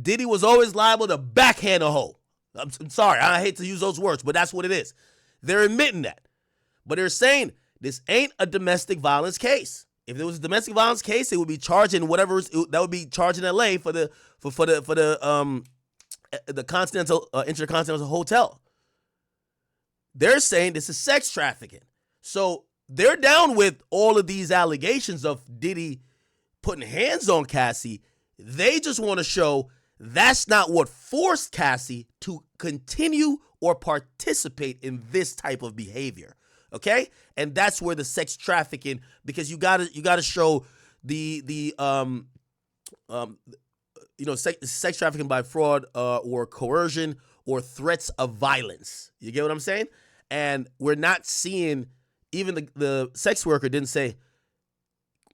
Diddy was always liable to backhand a hoe. I'm sorry, I hate to use those words, but that's what it is. They're admitting that. But they're saying this ain't a domestic violence case. If it was a domestic violence case, it would be charging whatever that would be charging LA for the continental intercontinental hotel. They're saying this is sex trafficking. So they're down with all of these allegations of Diddy putting hands on Cassie. They just want to show that's not what forced Cassie to continue or participate in this type of behavior. Okay? And that's where the sex trafficking, because you gotta show sex trafficking by fraud or coercion or threats of violence. You get what I'm saying? And we're not seeing, even the sex worker didn't say,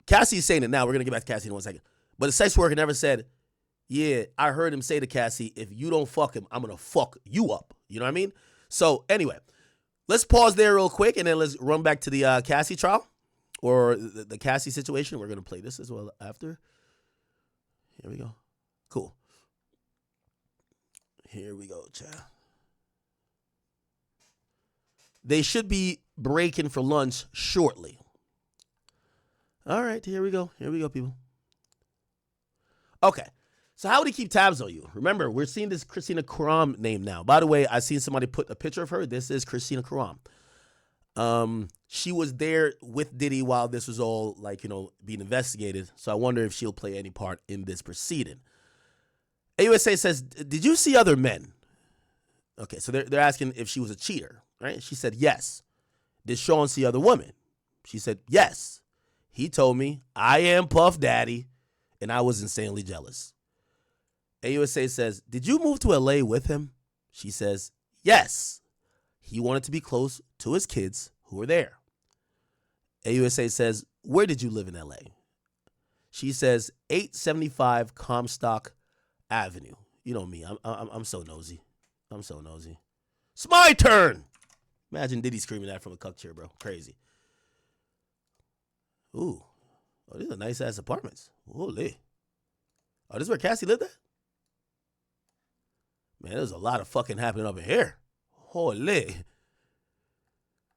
Cassie's saying it now. We're going to get back to Cassie in 1 second. But the sex worker never said, yeah, I heard him say to Cassie, if you don't fuck him, I'm going to fuck you up. You know what I mean? So anyway, let's pause there real quick and then let's run back to the Cassie trial or the Cassie situation. We're going to play this as well after. Here we go. Cool. Here we go, child. They should be breaking for lunch shortly. All right, here we go. Here we go, people. Okay, so how would he keep tabs on you? Remember, we're seeing this Christina Karam name now. By the way, I seen somebody put a picture of her. This is Christina Karam. She was there with Diddy while this was all being investigated. So I wonder if she'll play any part in this proceeding. AUSA says, did you see other men? Okay, so they're asking if she was a cheater, right? She said, yes. Did Sean see other women? She said, yes. He told me, I am Puff Daddy, and I was insanely jealous. AUSA says, did you move to LA with him? She says, yes. He wanted to be close to his kids who were there. AUSA says, where did you live in LA? She says, 875 Comstock Avenue. You know me, I'm so nosy. I'm so nosy. It's my turn. Imagine Diddy screaming that from a cuck chair, bro. Crazy. Ooh. Oh, these are nice-ass apartments. Holy. Oh, this is where Cassie lived at? Man, there's a lot of fucking happening up in here. Holy.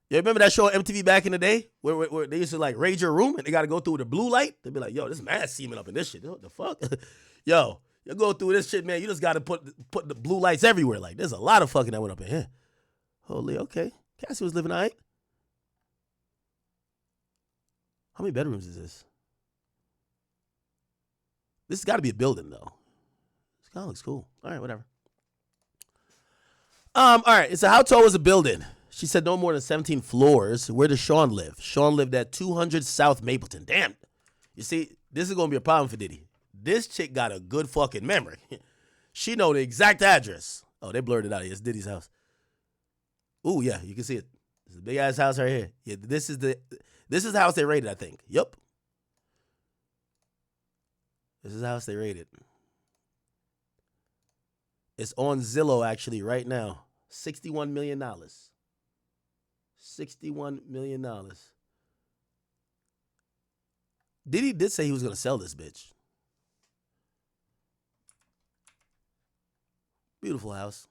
You remember that show on MTV back in the day? Where they used to, raid your room and they got to go through the blue light? They'd be like, yo, this mad semen up in this shit. What the fuck? Yo, you go through this shit, man. You just got to put the blue lights everywhere. There's a lot of fucking that went up in here. Holy, okay. Cassie was living all right. How many bedrooms is this? This has got to be a building, though. This kind of looks cool. All right, whatever. All right, so how tall was the building? She said no more than 17 floors. Where does Sean live? Sean lived at 200 South Mapleton. Damn. You see, this is going to be a problem for Diddy. This chick got a good fucking memory. She know the exact address. Oh, they blurred it out. It's Diddy's house. Ooh, yeah, you can see it. It's a big-ass house right here. Yeah, this is the house they raided, I think. Yup. This is the house they raided. It's on Zillow, actually, right now. $61 million. $61 million. Diddy did say he was going to sell this bitch. Beautiful house.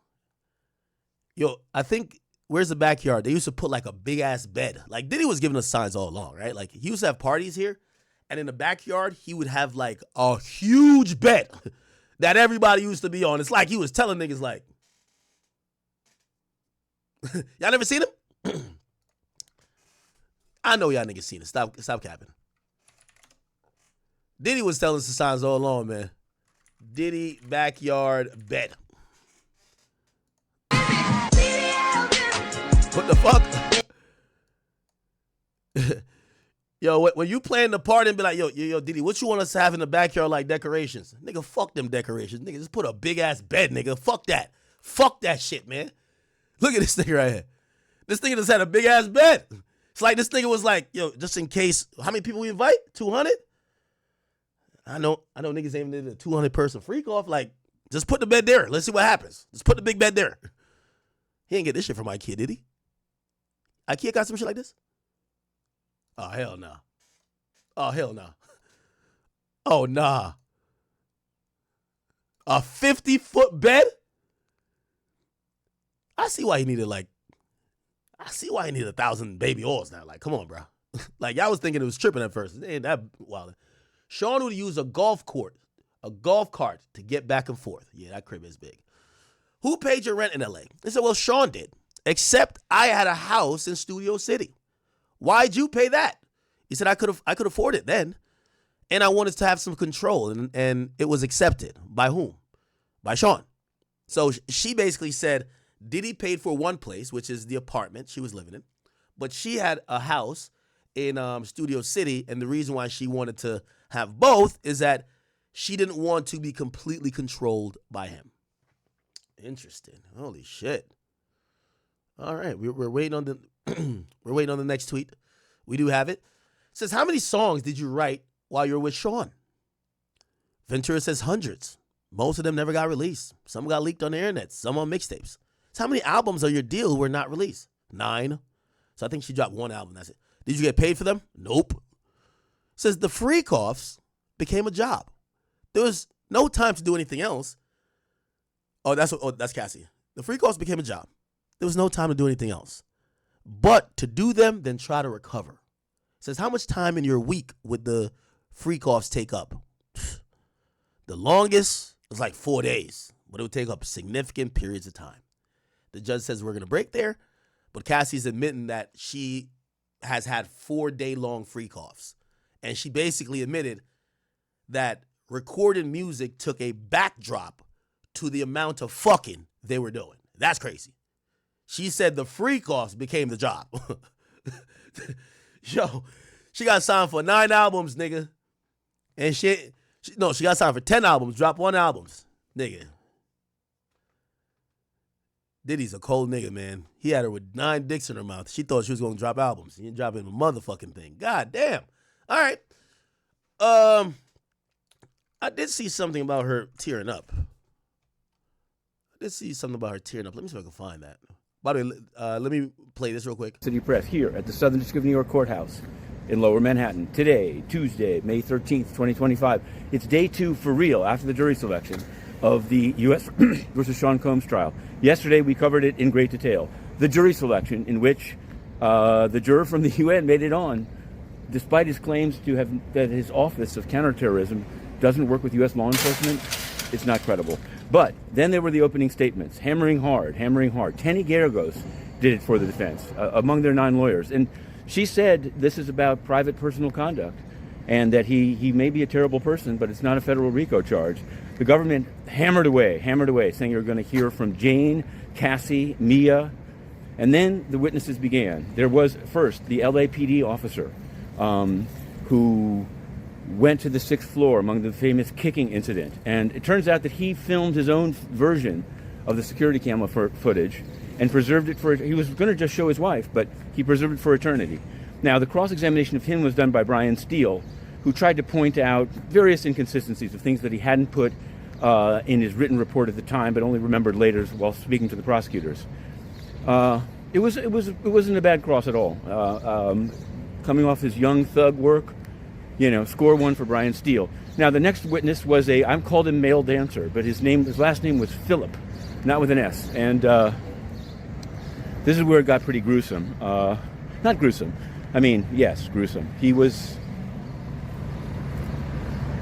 Yo, I think, where's the backyard? They used to put a big-ass bed. Diddy was giving us signs all along, right? He used to have parties here, and in the backyard, he would have, a huge bed that everybody used to be on. It's like he was telling niggas, y'all never seen him? I know y'all niggas seen it. Stop capping. Diddy was telling us the signs all along, man. Diddy backyard bed. What the fuck? Yo, when you plan the party and be like, yo, Diddy, what you want us to have in the backyard decorations? Nigga, fuck them decorations. Nigga, just put a big-ass bed, nigga. Fuck that. Fuck that shit, man. Look at this nigga right here. This nigga just had a big-ass bed. It's like this nigga was yo, just in case, how many people we invite? 200? I know niggas ain't in a 200-person Freakoff. Just put the bed there. Let's see what happens. Just put the big bed there. He ain't get this shit from IKEA, did he? IKEA got some shit like this? Oh, hell no. Oh, hell no. Oh, nah. A 50-foot bed? I see why he needed 1,000 baby oils now. Like, come on, bro. Like, y'all was thinking it was tripping at first. It ain't that wild. Sean would use a golf cart to get back and forth. Yeah, that crib is big. Who paid your rent in LA? They said, well, Sean did. Except I had a house in Studio City. Why'd you pay that? He said, I could afford it then. And I wanted to have some control. And it was accepted. By whom? By Sean. So she basically said, Diddy paid for one place, which is the apartment she was living in. But she had a house in Studio City. And the reason why she wanted to have both is that she didn't want to be completely controlled by him. Interesting. Holy shit. All right, we're waiting on the we're waiting on the next tweet. We do have it. It says, how many songs did you write while you were with Sean? Ventura says hundreds. Most of them never got released. Some got leaked on the internet. Some on mixtapes. So how many albums are your deal were not released? 9. So I think she dropped one album. That's it. Did you get paid for them? Nope. It says the Freakoffs became a job. There was no time to do anything else. Oh, that's Cassie. The Freakoffs became a job. There was no time to do anything else. But to do them, then try to recover. It says, how much time in your week would the Freakoffs take up? The longest was like 4 days, but it would take up significant periods of time. The judge says we're going to break there, but Cassie's admitting that she has had 4-day-long Freakoffs. And she basically admitted that recording music took a backdrop to the amount of fucking they were doing. That's crazy. She said the Freakoffs became the job. Yo, she got signed for 9 albums, nigga. And she got signed for 10 albums, dropped 1 album. Nigga. Diddy's a cold nigga, man. He had her with 9 dicks in her mouth. She thought she was going to drop albums. He didn't drop in a motherfucking thing. God damn. All right. I did see something about her tearing up. Let me see if I can find that. By the way, let me play this real quick. City Press here at the Southern District of New York Courthouse in Lower Manhattan. Today, Tuesday, May 13th, 2025. It's day 2 for real after the jury selection of the U.S. versus Sean Combs trial. Yesterday, we covered it in great detail. The jury selection in which the juror from the UN made it on, despite his claims to have that his Office of Counterterrorism doesn't work with U.S. law enforcement. It's not credible. But then there were the opening statements, hammering hard. Tenny Garagos did it for the defense, among their 9 lawyers. And she said this is about private personal conduct and that he may be a terrible person, but it's not a federal RICO charge. The government hammered away, saying you're going to hear from Jane, Cassie, Mia. And then the witnesses began. There was first the LAPD officer who went to the 6th floor among the famous kicking incident. And it turns out that he filmed his own version of the security camera footage and preserved it he was going to just show his wife, but he preserved it for eternity. Now, the cross-examination of him was done by Brian Steele, who tried to point out various inconsistencies of things that he hadn't put in his written report at the time, but only remembered later while speaking to the prosecutors. It wasn't a bad cross at all. Coming off his Young Thug work, score 1 for Brian Steele. Now, the next witness was I'm called him Male Dancer, but his last name was Phillip, not with an S. And this is where it got pretty gruesome. Not gruesome. I mean, yes, gruesome. He was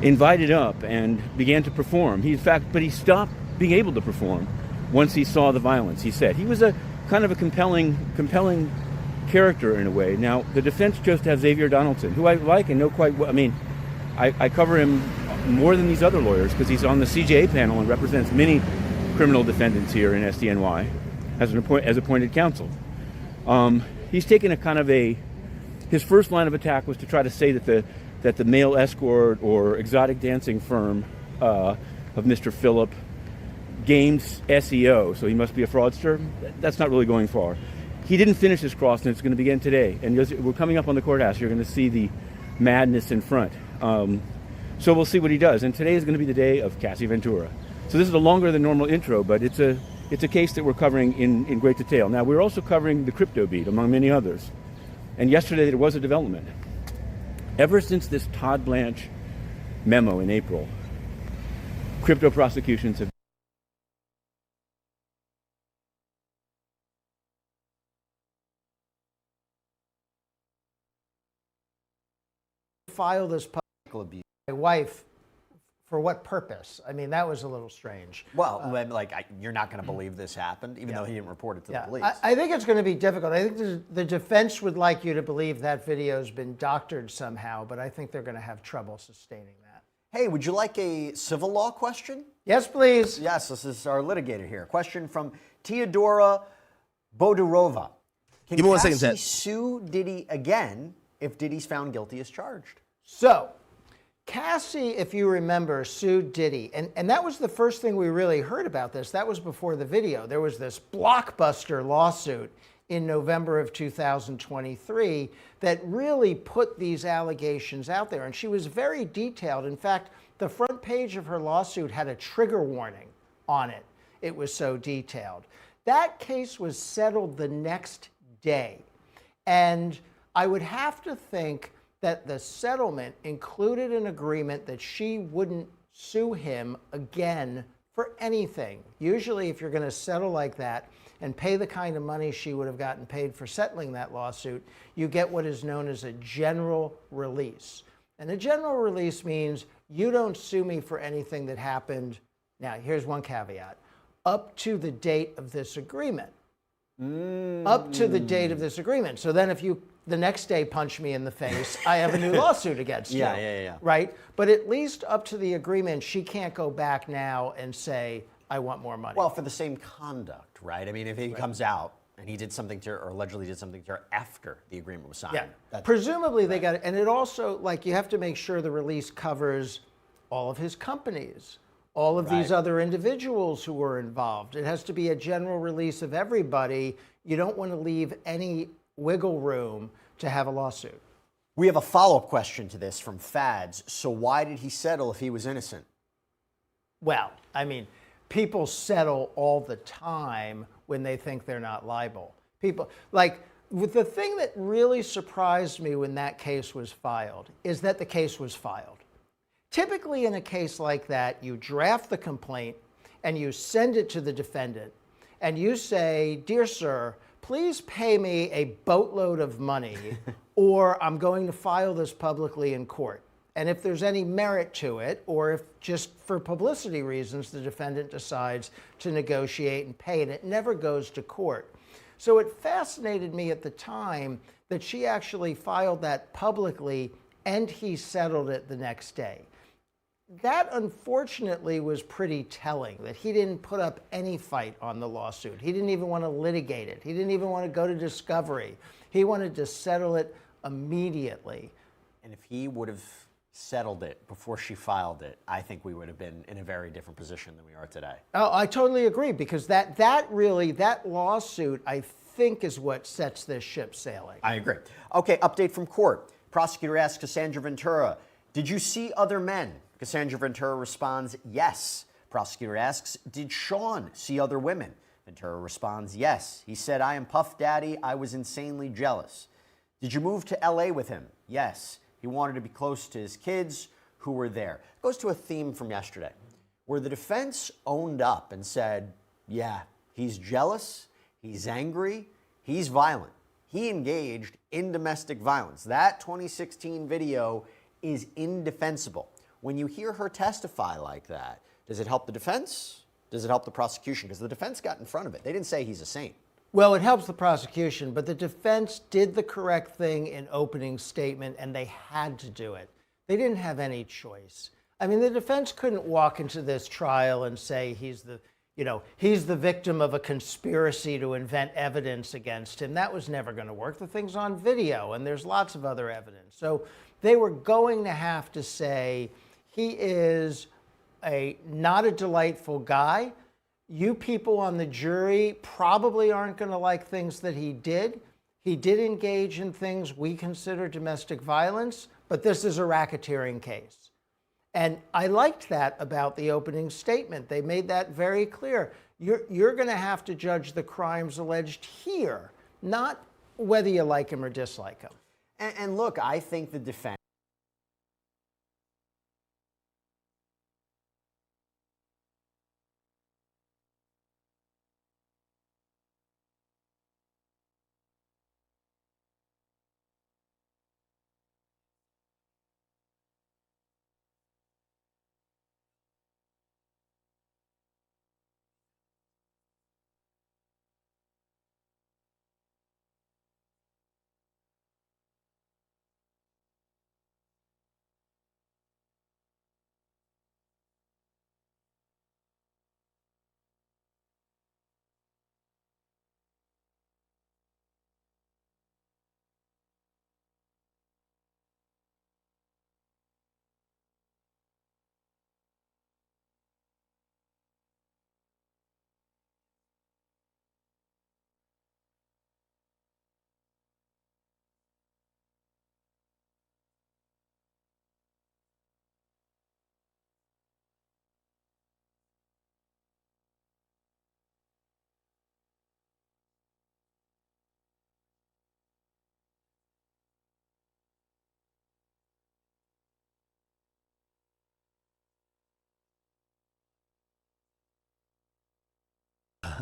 invited up and began to perform. But he stopped being able to perform once he saw the violence, he said. He was a kind of a compelling character in a way. Now, the defense chose to have Xavier Donaldson, who I like and know quite well. I mean, I cover him more than these other lawyers because he's on the CJA panel and represents many criminal defendants here in SDNY as appointed counsel. He's taken a kind of his first line of attack was to try to say that the male escort or exotic dancing firm of Mr. Phillip games SEO, so he must be a fraudster. That's not really going far. He didn't finish his cross, and it's going to begin today. And we're coming up on the courthouse. You're going to see the madness in front. So we'll see what he does. And today is going to be the day of Cassie Ventura. So this is a longer than normal intro, but it's a case that we're covering in great detail. Now, we're also covering the crypto beat, among many others. And yesterday there was a development. Ever since this Todd Blanche memo in April. Crypto prosecutions have file this public abuse. My wife, for what purpose? I mean, that was a little strange. Well, you're not going to believe this happened, even though he didn't report it to the police. I think it's going to be difficult. I think the defense would like you to believe that video's been doctored somehow, but I think they're going to have trouble sustaining that. Hey, would you like a civil law question? Yes, please. Yes, this is our litigator here. Question from Teodora Bodurova. Can Cassie sue Diddy again if Diddy's found guilty as charged? So, Cassie, if you remember, sued Diddy. And that was the first thing we really heard about this. That was before the video. There was this blockbuster lawsuit in November of 2023 that really put these allegations out there. And she was very detailed. In fact, the front page of her lawsuit had a trigger warning on it. It was so detailed. That case was settled the next day. And I would have to think that the settlement included an agreement that she wouldn't sue him again for anything. Usually, if you're going to settle like that and pay the kind of money she would have gotten paid for settling that lawsuit, you get what is known as a general release. And a general release means you don't sue me for anything that happened. Now, here's one caveat. Up to the date of this agreement. Up to the date of this agreement. So then if you the next day punch me in the face, I have a new lawsuit against you. Yeah. Right? But at least up to the agreement, she can't go back now and say, I want more money. Well, for the same conduct, right? I mean, if he comes out and he did something to her, or allegedly did something to her after the agreement was signed. Yeah. Presumably they got it. And it also, you have to make sure the release covers all of his companies, all of these other individuals who were involved. It has to be a general release of everybody. You don't want to leave any wiggle room to have a lawsuit. We have a follow-up question to this from Fads. So why did he settle if he was innocent? Well, I mean, people settle all the time when they think they're not liable. People, the thing that really surprised me when that case was filed is that the case was filed. Typically in a case like that, you draft the complaint and you send it to the defendant and you say, dear sir, please pay me a boatload of money or I'm going to file this publicly in court. And if there's any merit to it, or if just for publicity reasons, the defendant decides to negotiate and pay, and it never goes to court. So it fascinated me at the time that she actually filed that publicly and he settled it the next day. That, unfortunately, was pretty telling, that he didn't put up any fight on the lawsuit. He didn't even want to litigate it. He didn't even want to go to discovery. He wanted to settle it immediately. And if he would have settled it before she filed it, I think we would have been in a very different position than we are today. Oh, I totally agree, because that lawsuit, I think, is what sets this ship sailing. I agree. Okay, update from court. Prosecutor asks Cassandra Ventura, did you see other men? Cassandra Ventura responds, yes. Prosecutor asks, did Sean see other women? Ventura responds, yes. He said, I am Puff Daddy. I was insanely jealous. Did you move to LA with him? Yes. He wanted to be close to his kids who were there. It goes to a theme from yesterday, where the defense owned up and said, yeah, he's jealous, he's angry, he's violent. He engaged in domestic violence. That 2016 video is indefensible. When you hear her testify like that, does it help the defense? Does it help the prosecution? Because the defense got in front of it. They didn't say he's a saint. Well, it helps the prosecution, but the defense did the correct thing in opening statement, and they had to do it. They didn't have any choice. I mean, the defense couldn't walk into this trial and say he's the victim of a conspiracy to invent evidence against him. That was never going to work. The thing's on video, and there's lots of other evidence. So they were going to have to say he is not a delightful guy. You people on the jury probably aren't going to like things that he did. He did engage in things we consider domestic violence, but this is a racketeering case. And I liked that about the opening statement. They made that very clear. You're going to have to judge the crimes alleged here, not whether you like him or dislike him. And look, I think the defense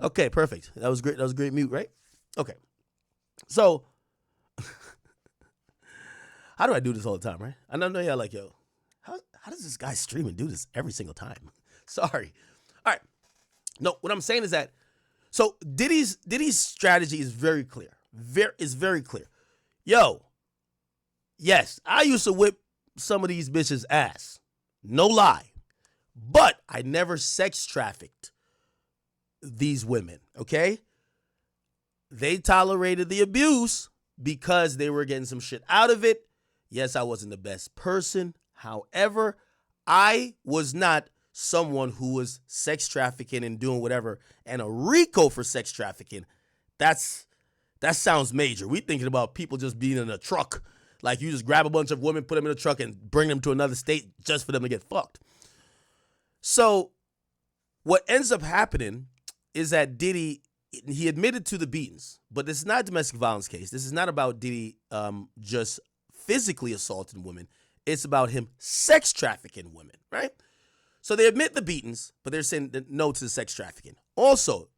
Okay, perfect. That was great. That was a great mute, right? Okay. So, how do I do this all the time, right? I know y'all like, yo, how does this guy stream and do this every single time? Sorry. All right. No, what I'm saying is that, so Diddy's strategy is very clear. Very clear. Yo, yes, I used to whip some of these bitches' ass. No lie. But I never sex trafficked these women, okay? They tolerated the abuse because they were getting some shit out of it. Yes, I wasn't the best person. However, I was not someone who was sex trafficking and doing whatever. And a RICO for sex trafficking, that sounds major. We thinking about people just being in a truck. Like you just grab a bunch of women, put them in a truck, and bring them to another state just for them to get fucked. So what ends up happening is that Diddy, he admitted to the beatings, but this is not a domestic violence case. This is not about Diddy just physically assaulting women. It's about him sex trafficking women, right? So they admit the beatings, but they're saying no to the sex trafficking. Also,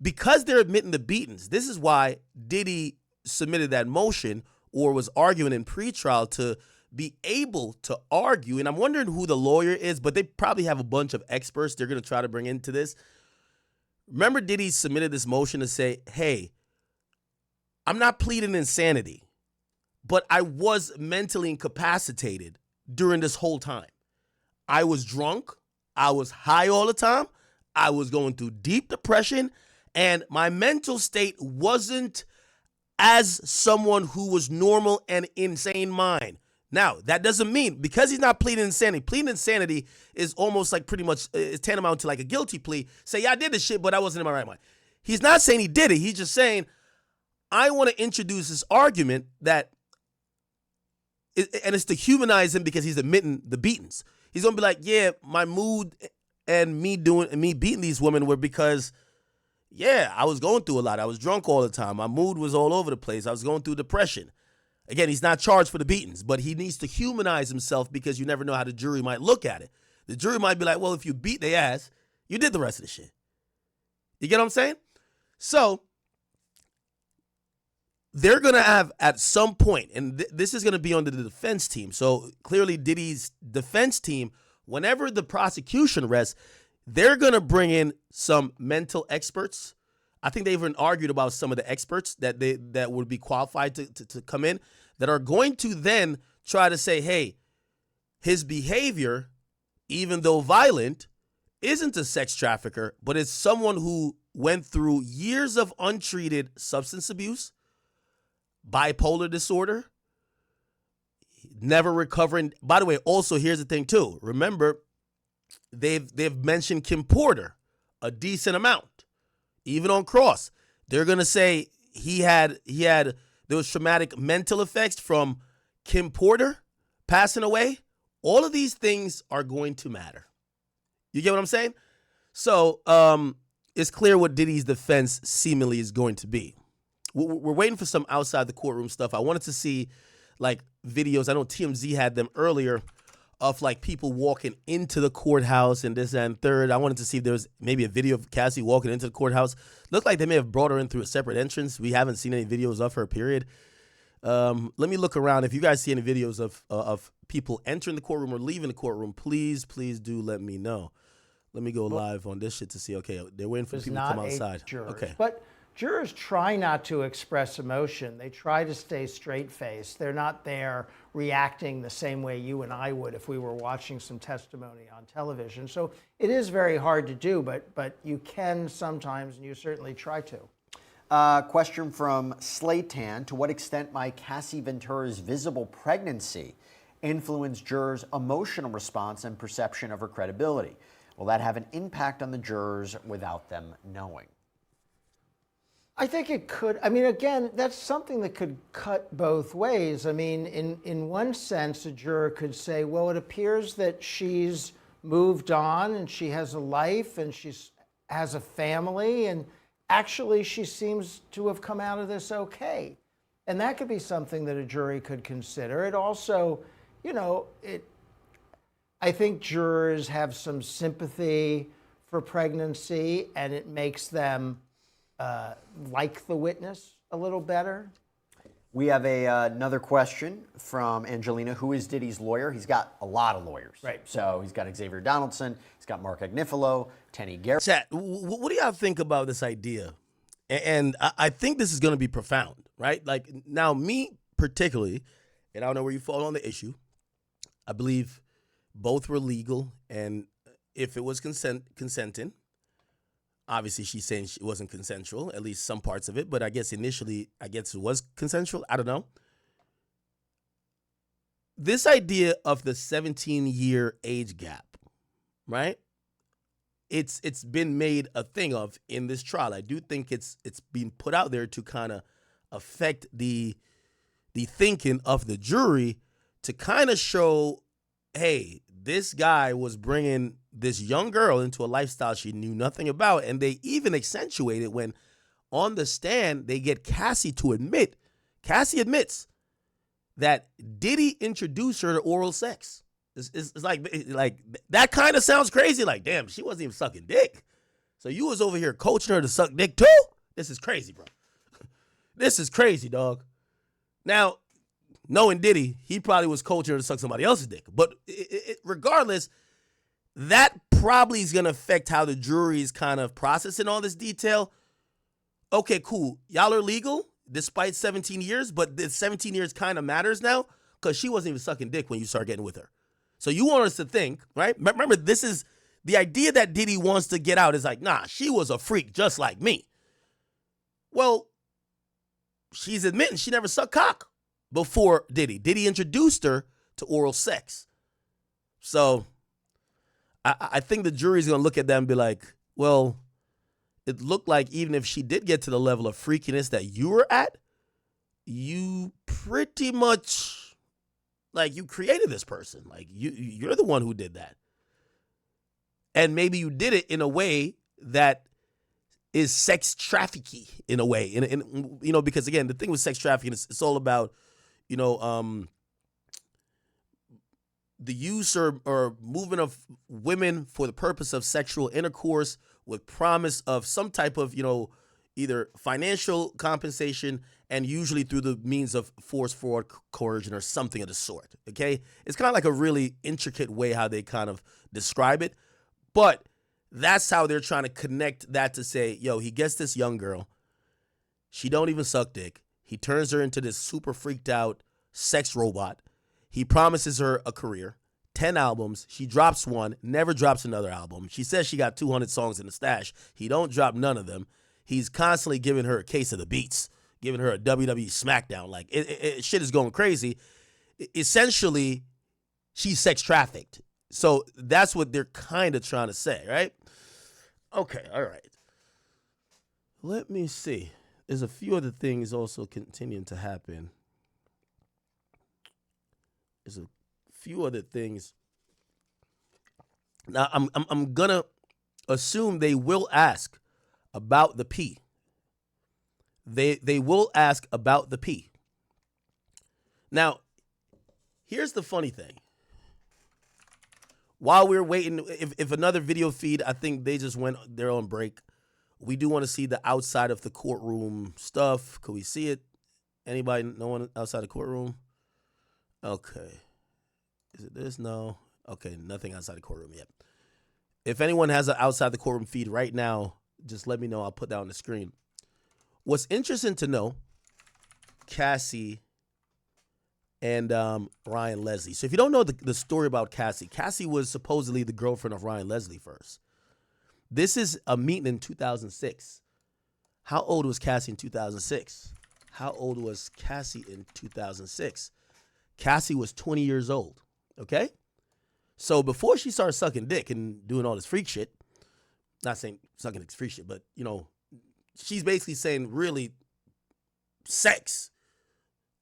because they're admitting the beatings, this is why Diddy submitted that motion or was arguing in pretrial to be able to argue. And I'm wondering who the lawyer is, but they probably have a bunch of experts they're going to try to bring into this. Remember, Diddy submitted this motion to say, hey, I'm not pleading insanity, but I was mentally incapacitated during this whole time. I was drunk. I was high all the time. I was going through deep depression, and my mental state wasn't as someone who was normal and insane mind. Now, that doesn't mean, because he's not pleading insanity is almost like pretty much is tantamount to like a guilty plea. Say, yeah, I did this shit, but I wasn't in my right mind. He's not saying he did it. He's just saying, I want to introduce this argument that, and it's to humanize him because he's admitting the beatings. He's going to be like, yeah, my mood and me beating these women were because, yeah, I was going through a lot. I was drunk all the time. My mood was all over the place. I was going through depression. Again, he's not charged for the beatings, but he needs to humanize himself because you never know how the jury might look at it. The jury might be like, well, if you beat their ass, you did the rest of the shit. You get what I'm saying? So they're going to have at some point, and this is going to be under the defense team. So clearly Diddy's defense team, whenever the prosecution rests, they're going to bring in some mental experts. I think they even argued about some of the experts that would be qualified to come in that are going to then try to say, hey, his behavior, even though violent, isn't a sex trafficker, but it's someone who went through years of untreated substance abuse, bipolar disorder, never recovering. By the way, also here's the thing too. Remember, they've mentioned Kim Porter a decent amount. Even on cross, they're gonna say there was traumatic mental effects from Kim Porter passing away. All of these things are going to matter. You get what I'm saying? So it's clear what Diddy's defense seemingly is going to be. We're waiting for some outside the courtroom stuff. I wanted to see like videos. I know TMZ had them earlier of like people walking into the courthouse and this and third. I wanted to see if there was maybe a video of Cassie walking into the courthouse. Looked like they may have brought her in through a separate entrance. We haven't seen any videos of her, period. Let me look around. If you guys see any videos of people entering the courtroom or leaving the courtroom, please do let me know. Let me go live on this shit to see. Okay, they're waiting for people to come outside. Okay. But jurors try not to express emotion. They try to stay straight-faced. They're not there reacting the same way you and I would if we were watching some testimony on television. So it is very hard to do, but you can sometimes, and you certainly try to. Question from Slaytan. To what extent might Cassie Ventura's visible pregnancy influence jurors' emotional response and perception of her credibility? Will that have an impact on the jurors without them knowing? I think it could. I mean, again, that's something that could cut both ways. I mean, in one sense, a juror could say, well, it appears that she's moved on and she has a life and she has a family, and actually she seems to have come out of this okay. And that could be something that a jury could consider. It also, I think jurors have some sympathy for pregnancy and it makes them like the witness a little better? We have another question from Angelina. Who is Diddy's lawyer? He's got a lot of lawyers. Right. So he's got Xavier Donaldson. He's got Mark Agnifilo, Tenny Garrett. Chat, what do y'all think about this idea? And I think this is going to be profound, right? Like, now, me particularly, and I don't know where you fall on the issue, I believe both were legal, and if it was consenting, obviously she's saying it wasn't consensual, at least some parts of it, but I guess initially, it was consensual. I don't know. This idea of the 17-year age gap, right? It's been made a thing of in this trial. I do think it's being put out there to kind of affect the thinking of the jury to kind of show, hey, this guy was bringing this young girl into a lifestyle she knew nothing about, and they even accentuate it when on the stand they get Cassie to admit. Cassie admits that Diddy introduced her to oral sex. It's like that kind of sounds crazy. Like, damn, she wasn't even sucking dick. So you was over here coaching her to suck dick too? This is crazy, bro. This is crazy, dog. Now, knowing Diddy, he probably was coaching her to suck somebody else's dick. But regardless, that probably is going to affect how the jury is kind of processing all this detail. Okay, cool. Y'all are legal despite 17 years, but the 17 years kind of matters now because she wasn't even sucking dick when you start getting with her. So you want us to think, right? Remember, this is the idea that Diddy wants to get out is like, nah, she was a freak just like me. Well, she's admitting she never sucked cock before Diddy. Diddy introduced her to oral sex. So I think the jury's going to look at that and be like, well, it looked like even if she did get to the level of freakiness that you were at, you pretty much, like, you created this person. Like, you're the one who did that. And maybe you did it in a way that is sex trafficking in a way. And you know, because, again, the thing with sex trafficking is it's all about, you know, the use or movement of women for the purpose of sexual intercourse with promise of some type of, you know, either financial compensation and usually through the means of force, fraud, coercion, or something of the sort, okay? It's kind of like a really intricate way how they kind of describe it, but that's how they're trying to connect that to say, yo, he gets this young girl, she don't even suck dick, he turns her into this super freaked out sex robot, he promises her a career, 10 albums, she drops one, never drops another album, she says she got 200 songs in the stash, he don't drop none of them, he's constantly giving her a case of the beats, giving her a WWE SmackDown. Like, shit is going crazy. Essentially, she's sex trafficked. So that's what they're kind of trying to say, right? Okay, all right. Let me see. There's a few other things also continuing to happen. There's a few other things. Now, I'm going to assume they will ask about the P. They will ask about the P. Now, here's the funny thing. While we're waiting, if another video feed, I think they just went their own break. We do want to see the outside of the courtroom stuff. Could we see it? Anybody? No one outside the courtroom? Okay. Is it this? No. Okay, nothing outside the courtroom yet. If anyone has an outside the courtroom feed right now, just let me know. I'll put that on the screen. What's interesting to know, Cassie and Ryan Leslie. So if you don't know the story about Cassie, Cassie was supposedly the girlfriend of Ryan Leslie first. This is a meeting in 2006. How old was Cassie in 2006? How old was Cassie in 2006? Cassie was 20 years old, okay? So before she started sucking dick and doing all this freak shit, not saying sucking dick's freak shit, but, you know, she's basically saying really sex,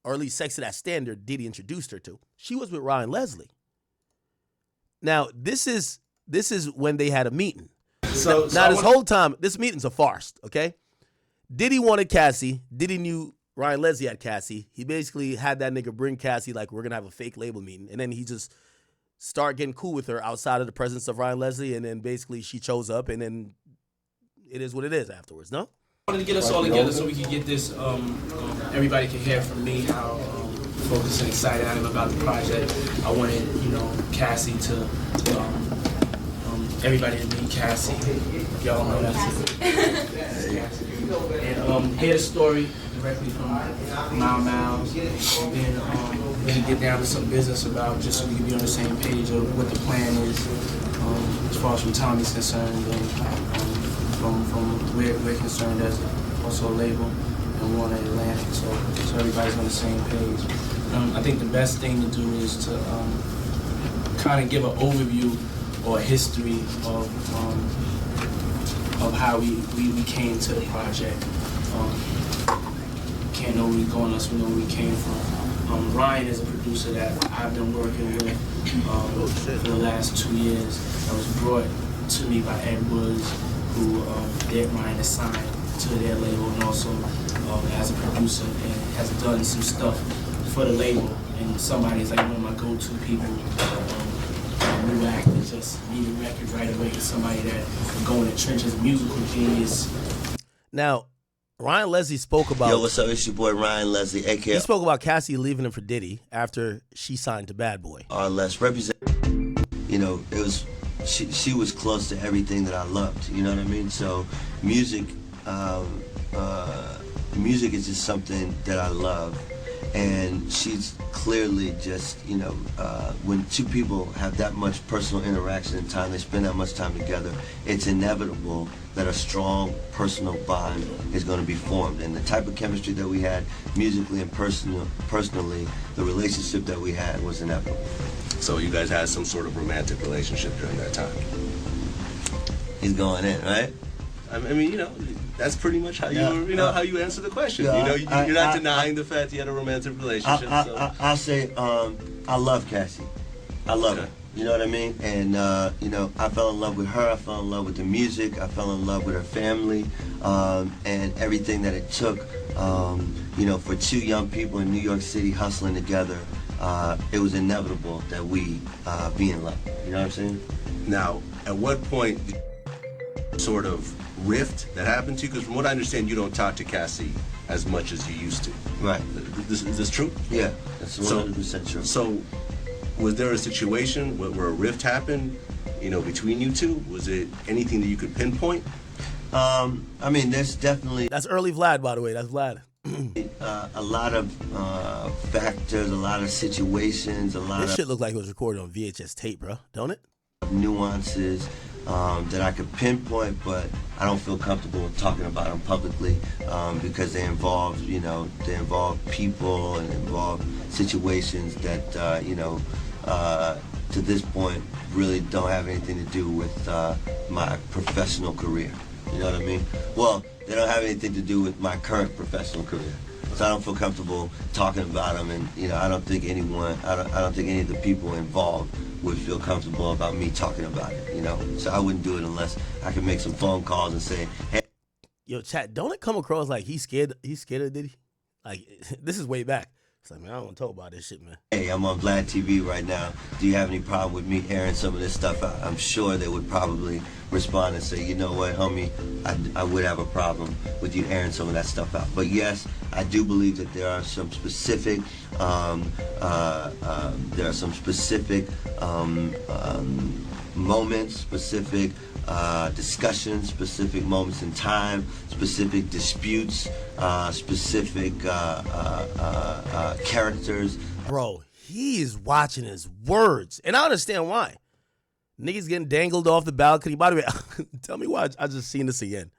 or at least sex to that standard Diddy introduced her to. She was with Ryan Leslie. Now, this is when they had a meeting. So this whole time, this meeting's a farce, okay? Diddy wanted Cassie. Diddy knew Ryan Leslie had Cassie. He basically had that nigga bring Cassie like, we're going to have a fake label meeting. And then he just start getting cool with her outside of the presence of Ryan Leslie, and then basically she chose up, and then it is what it is afterwards, no? I wanted to get us all together so we could get this, everybody can hear from me how focused and excited I am about the project. I wanted, Cassie to, everybody to meet Cassie. Y'all know that's Cassie. And hear the story directly from Miles, and then really get down to some business about just so we can be on the same page of what the plan is, as far as from Tommy's concerned, and from we're concerned as also a label and Warner Atlantic, so everybody's on the same page. I think the best thing to do is to kind of give an overview or a history of how we came to the project. Can't know where we're going unless we know where we came from. Ryan is a producer that I've been working with for the last 2 years. That was brought to me by Ed Woods, who Ryan is signed to their label, and also as a producer, and has done some stuff for the label. And somebody's like one of my go-to people. New actor, just need a record right away. Somebody that can go in the trenches, musical genius. Now, Ryan Leslie spoke about... Yo, what's up? It's your boy Ryan Leslie, a.k.a. He spoke about Cassie leaving him for Diddy after she signed to Bad Boy. Less represent. It was... She was close to everything that I loved, you know what I mean? So music is just something that I love, and she's clearly just, when two people have that much personal interaction and time, they spend that much time together, it's inevitable that a strong personal bond is going to be formed. And the type of chemistry that we had musically and personally, the relationship that we had was inevitable. So you guys had some sort of romantic relationship during that time? He's going in, right? I mean, that's pretty much how how you answer the question. Yeah, You're not denying the fact you had a romantic relationship. I'll say I love Cassie. I love her. You know what I mean? And, I fell in love with her. I fell in love with the music. I fell in love with her family and everything that it took, for two young people in New York City hustling together. It was inevitable that we be in love. You know what I'm saying? Now, at what point sort of rift that happened to you? Because from what I understand, you don't talk to Cassie as much as you used to. Right. Is this true? Yeah, that's 100% true. So, was there a situation where a rift happened, between you two? Was it anything that you could pinpoint? There's definitely... That's early Vlad, by the way. That's Vlad. A lot of factors, a lot of situations, This shit looked like it was recorded on VHS tape, bro. Don't it? Nuances that I could pinpoint, but I don't feel comfortable talking about them publicly because they involve, people and involve situations that, to this point really don't have anything to do with my professional career. You know what I mean? Well, they don't have anything to do with my current professional career. So I don't feel comfortable talking about them, and I don't think any of the people involved would feel comfortable about me talking about it. So I wouldn't do it unless I could make some phone calls and say, hey. Yo, chat, don't it come across like he's scared of Diddy? Like, this is way back. It's like, man, I don't want to talk about this shit, man. Hey, I'm on Vlad TV right now. Do you have any problem with me airing some of this stuff out? I'm sure they would probably respond and say, you know what, homie, I would have a problem with you airing some of that stuff out. But yes, I do believe that there are some specific, moments, specific discussions, specific moments in time, specific disputes, specific characters. Bro, he is watching his words. And I understand why. Niggas getting dangled off the balcony. By the way, tell me why I just seen this again.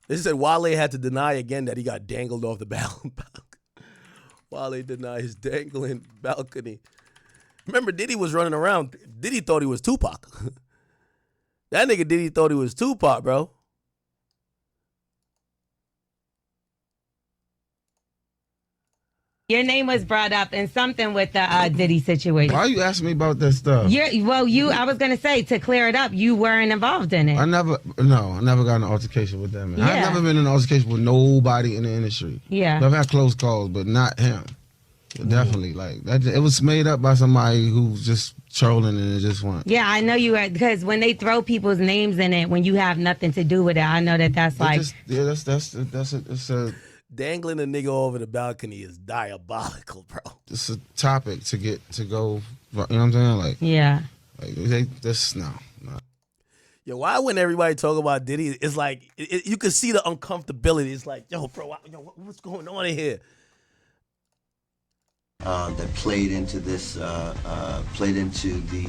They said Wale had to deny again that he got dangled off the balcony. Wale denied his dangling balcony. Remember, Diddy was running around. Diddy thought he was Tupac. That nigga Diddy thought he was Tupac, bro. Your name was brought up in something with the Diddy situation. Why are you asking me about that stuff? I was going to say, to clear it up, you weren't involved in it. I never got in an altercation with that man. Yeah. I've never been in an altercation with nobody in the industry. Yeah. I've had close calls, but not him. Definitely, like that. It was made up by somebody who was just trolling and it just went. Yeah, I know you are, because when they throw people's names in it, when you have nothing to do with it, I know that's like. It's a dangling a nigga over the balcony is diabolical, bro. It's a topic to go. You know what I'm saying? Like, yeah, like no. Yo, why when everybody talk about Diddy, it's like you can see the uncomfortability. It's like, yo, bro, what's going on in here? That played into this, played into the.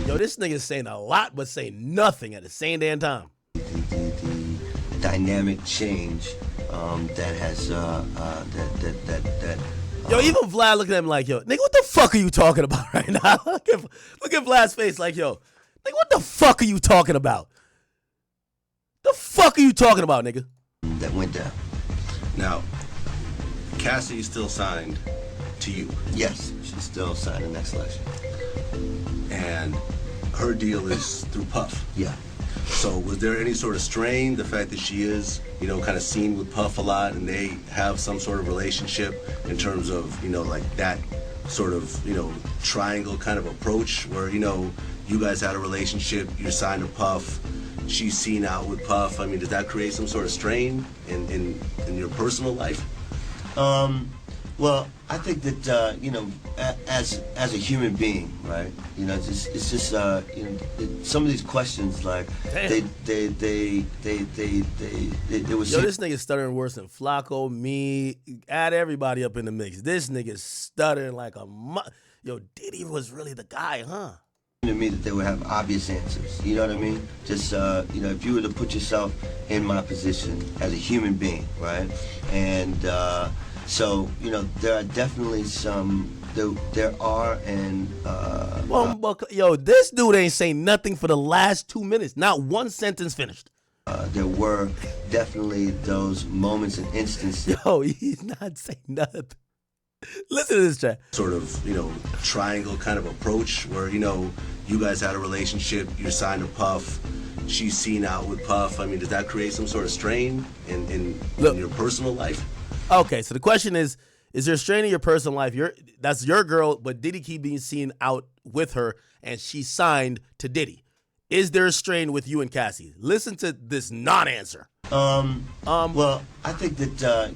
Yo, this nigga's saying a lot but saying nothing at the same damn time. The dynamic change that has that. Yo, even Vlad looking at him like, yo, nigga, what the fuck are you talking about right now? Look at Vlad's face like, yo, nigga, what the fuck are you talking about? The fuck are you talking about, nigga? That went down. Now, Cassie is still signed to you. Yes, she's still signed the next election. And her deal is through Puff. Yeah. So was there any sort of strain, the fact that she is, kind of seen with Puff a lot and they have some sort of relationship in terms of, like that sort of, triangle kind of approach where, you guys had a relationship, you're signed to Puff, she's seen out with Puff. I mean, does that create some sort of strain in your personal life? Well, I think that as a human being, right? It's just some of these questions like they was. Yo, this nigga stuttering worse than Flacco, me, add everybody up in the mix. This nigga stuttering like a yo. Diddy was really the guy, huh? To me that they would have obvious answers. You know what I mean? Just if you were to put yourself in my position as a human being, right? And so, there are definitely some, there are, and... yo, this dude ain't saying nothing for the last 2 minutes. Not one sentence finished. There were definitely those moments and instances... Yo, he's not saying nothing. Listen to this chat. Sort of, triangle kind of approach where, you guys had a relationship, you're signed to Puff, she's seen out with Puff. I mean, does that create some sort of strain in your personal life? Okay, so the question is there a strain in your personal life? That's your girl, but Diddy keep being seen out with her, and she's signed to Diddy. Is there a strain with you and Cassie? Listen to this non-answer. Well, I think that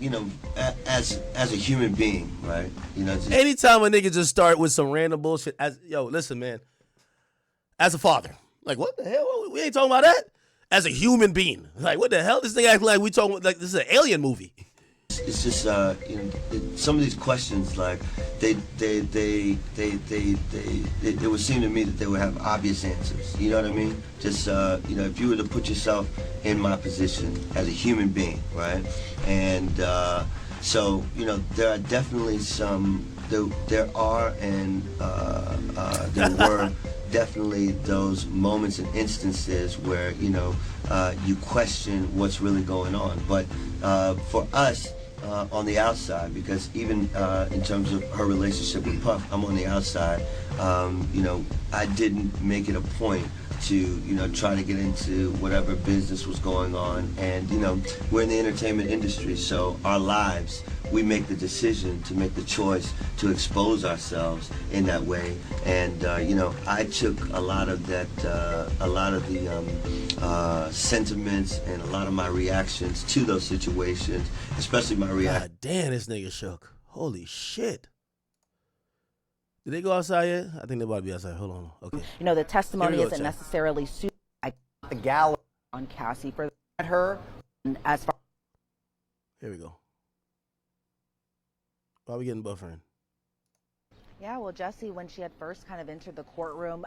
as a human being, right? Anytime a nigga just start with some random bullshit, listen, man. As a father, like what the hell? We ain't talking about that. As a human being, like what the hell? This thing acting like we talking like this is an alien movie. It's just some of these questions like it would seem to me that they would have obvious answers. You know what I mean? Just if you were to put yourself in my position as a human being, right? And so there are definitely some. There are and there were definitely those moments and instances where you question what's really going on. But for us. On the outside, because even in terms of her relationship with Puff, I'm on the outside. I didn't make it a point to try to get into whatever business was going on, and we're in the entertainment industry, so our lives, we make the decision to make the choice to expose ourselves in that way, and I took a lot of that, a lot of the sentiments and a lot of my reactions to those situations, especially my reaction. God damn, this nigga shook. Holy shit. Did they go outside yet? I think they're about to be outside. Hold on. Okay. The testimony isn't necessarily suited. The gallery on Cassie for her. As far. Here we go. Why are we getting buffering? Yeah, well, Jesse, when she had first kind of entered the courtroom,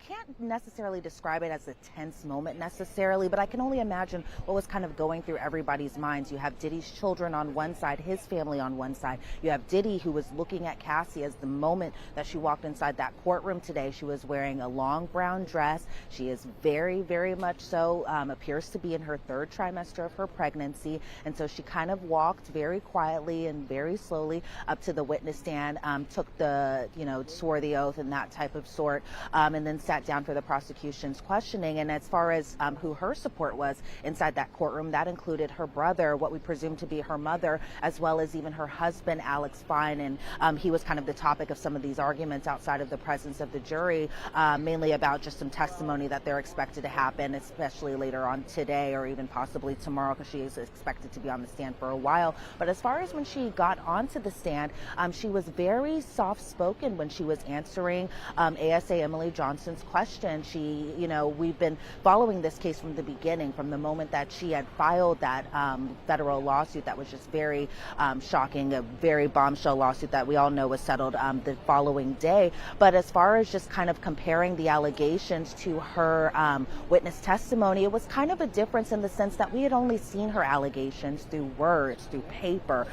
can't necessarily describe it as a tense moment necessarily, but I can only imagine what was kind of going through everybody's minds. You have Diddy's children on one side, his family on one side. You have Diddy, who was looking at Cassie as the moment that she walked inside that courtroom today. She was wearing a long brown dress. She is very, very much so, appears to be in her third trimester of her pregnancy. And so she kind of walked very quietly and very slowly up to the witness stand, took the swore the oath and that type of sort, and then sat down for the prosecution's questioning. And as far as who her support was inside that courtroom, that included her brother, what we presume to be her mother, as well as even her husband, Alex Fine. And he was kind of the topic of some of these arguments outside of the presence of the jury, mainly about just some testimony that they're expected to happen, especially later on today or even possibly tomorrow, because she is expected to be on the stand for a while. But as far as when she got onto the stand, she was very soft-spoken when she was answering ASA Emily Johnson's question. She, we've been following this case from the beginning, from the moment that she had filed that federal lawsuit that was just very shocking, a very bombshell lawsuit that we all know was settled the following day. But as far as just kind of comparing the allegations to her witness testimony, it was kind of a difference in the sense that we had only seen her allegations through words, through paper,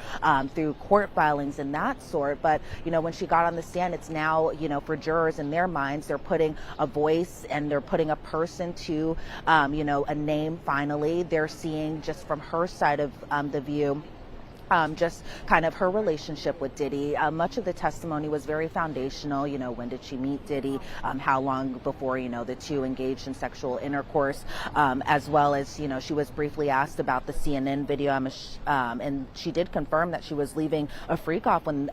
through court filings and that sort. But, when she got on the stand, it's now, for jurors in their minds, they're putting a voice and they're putting a person to, a name finally. They're seeing just from her side of the view, just kind of her relationship with Diddy. Much of the testimony was very foundational. When did she meet Diddy? How long before, the two engaged in sexual intercourse? As well as, she was briefly asked about the CNN video, and she did confirm that she was leaving a Freakoff when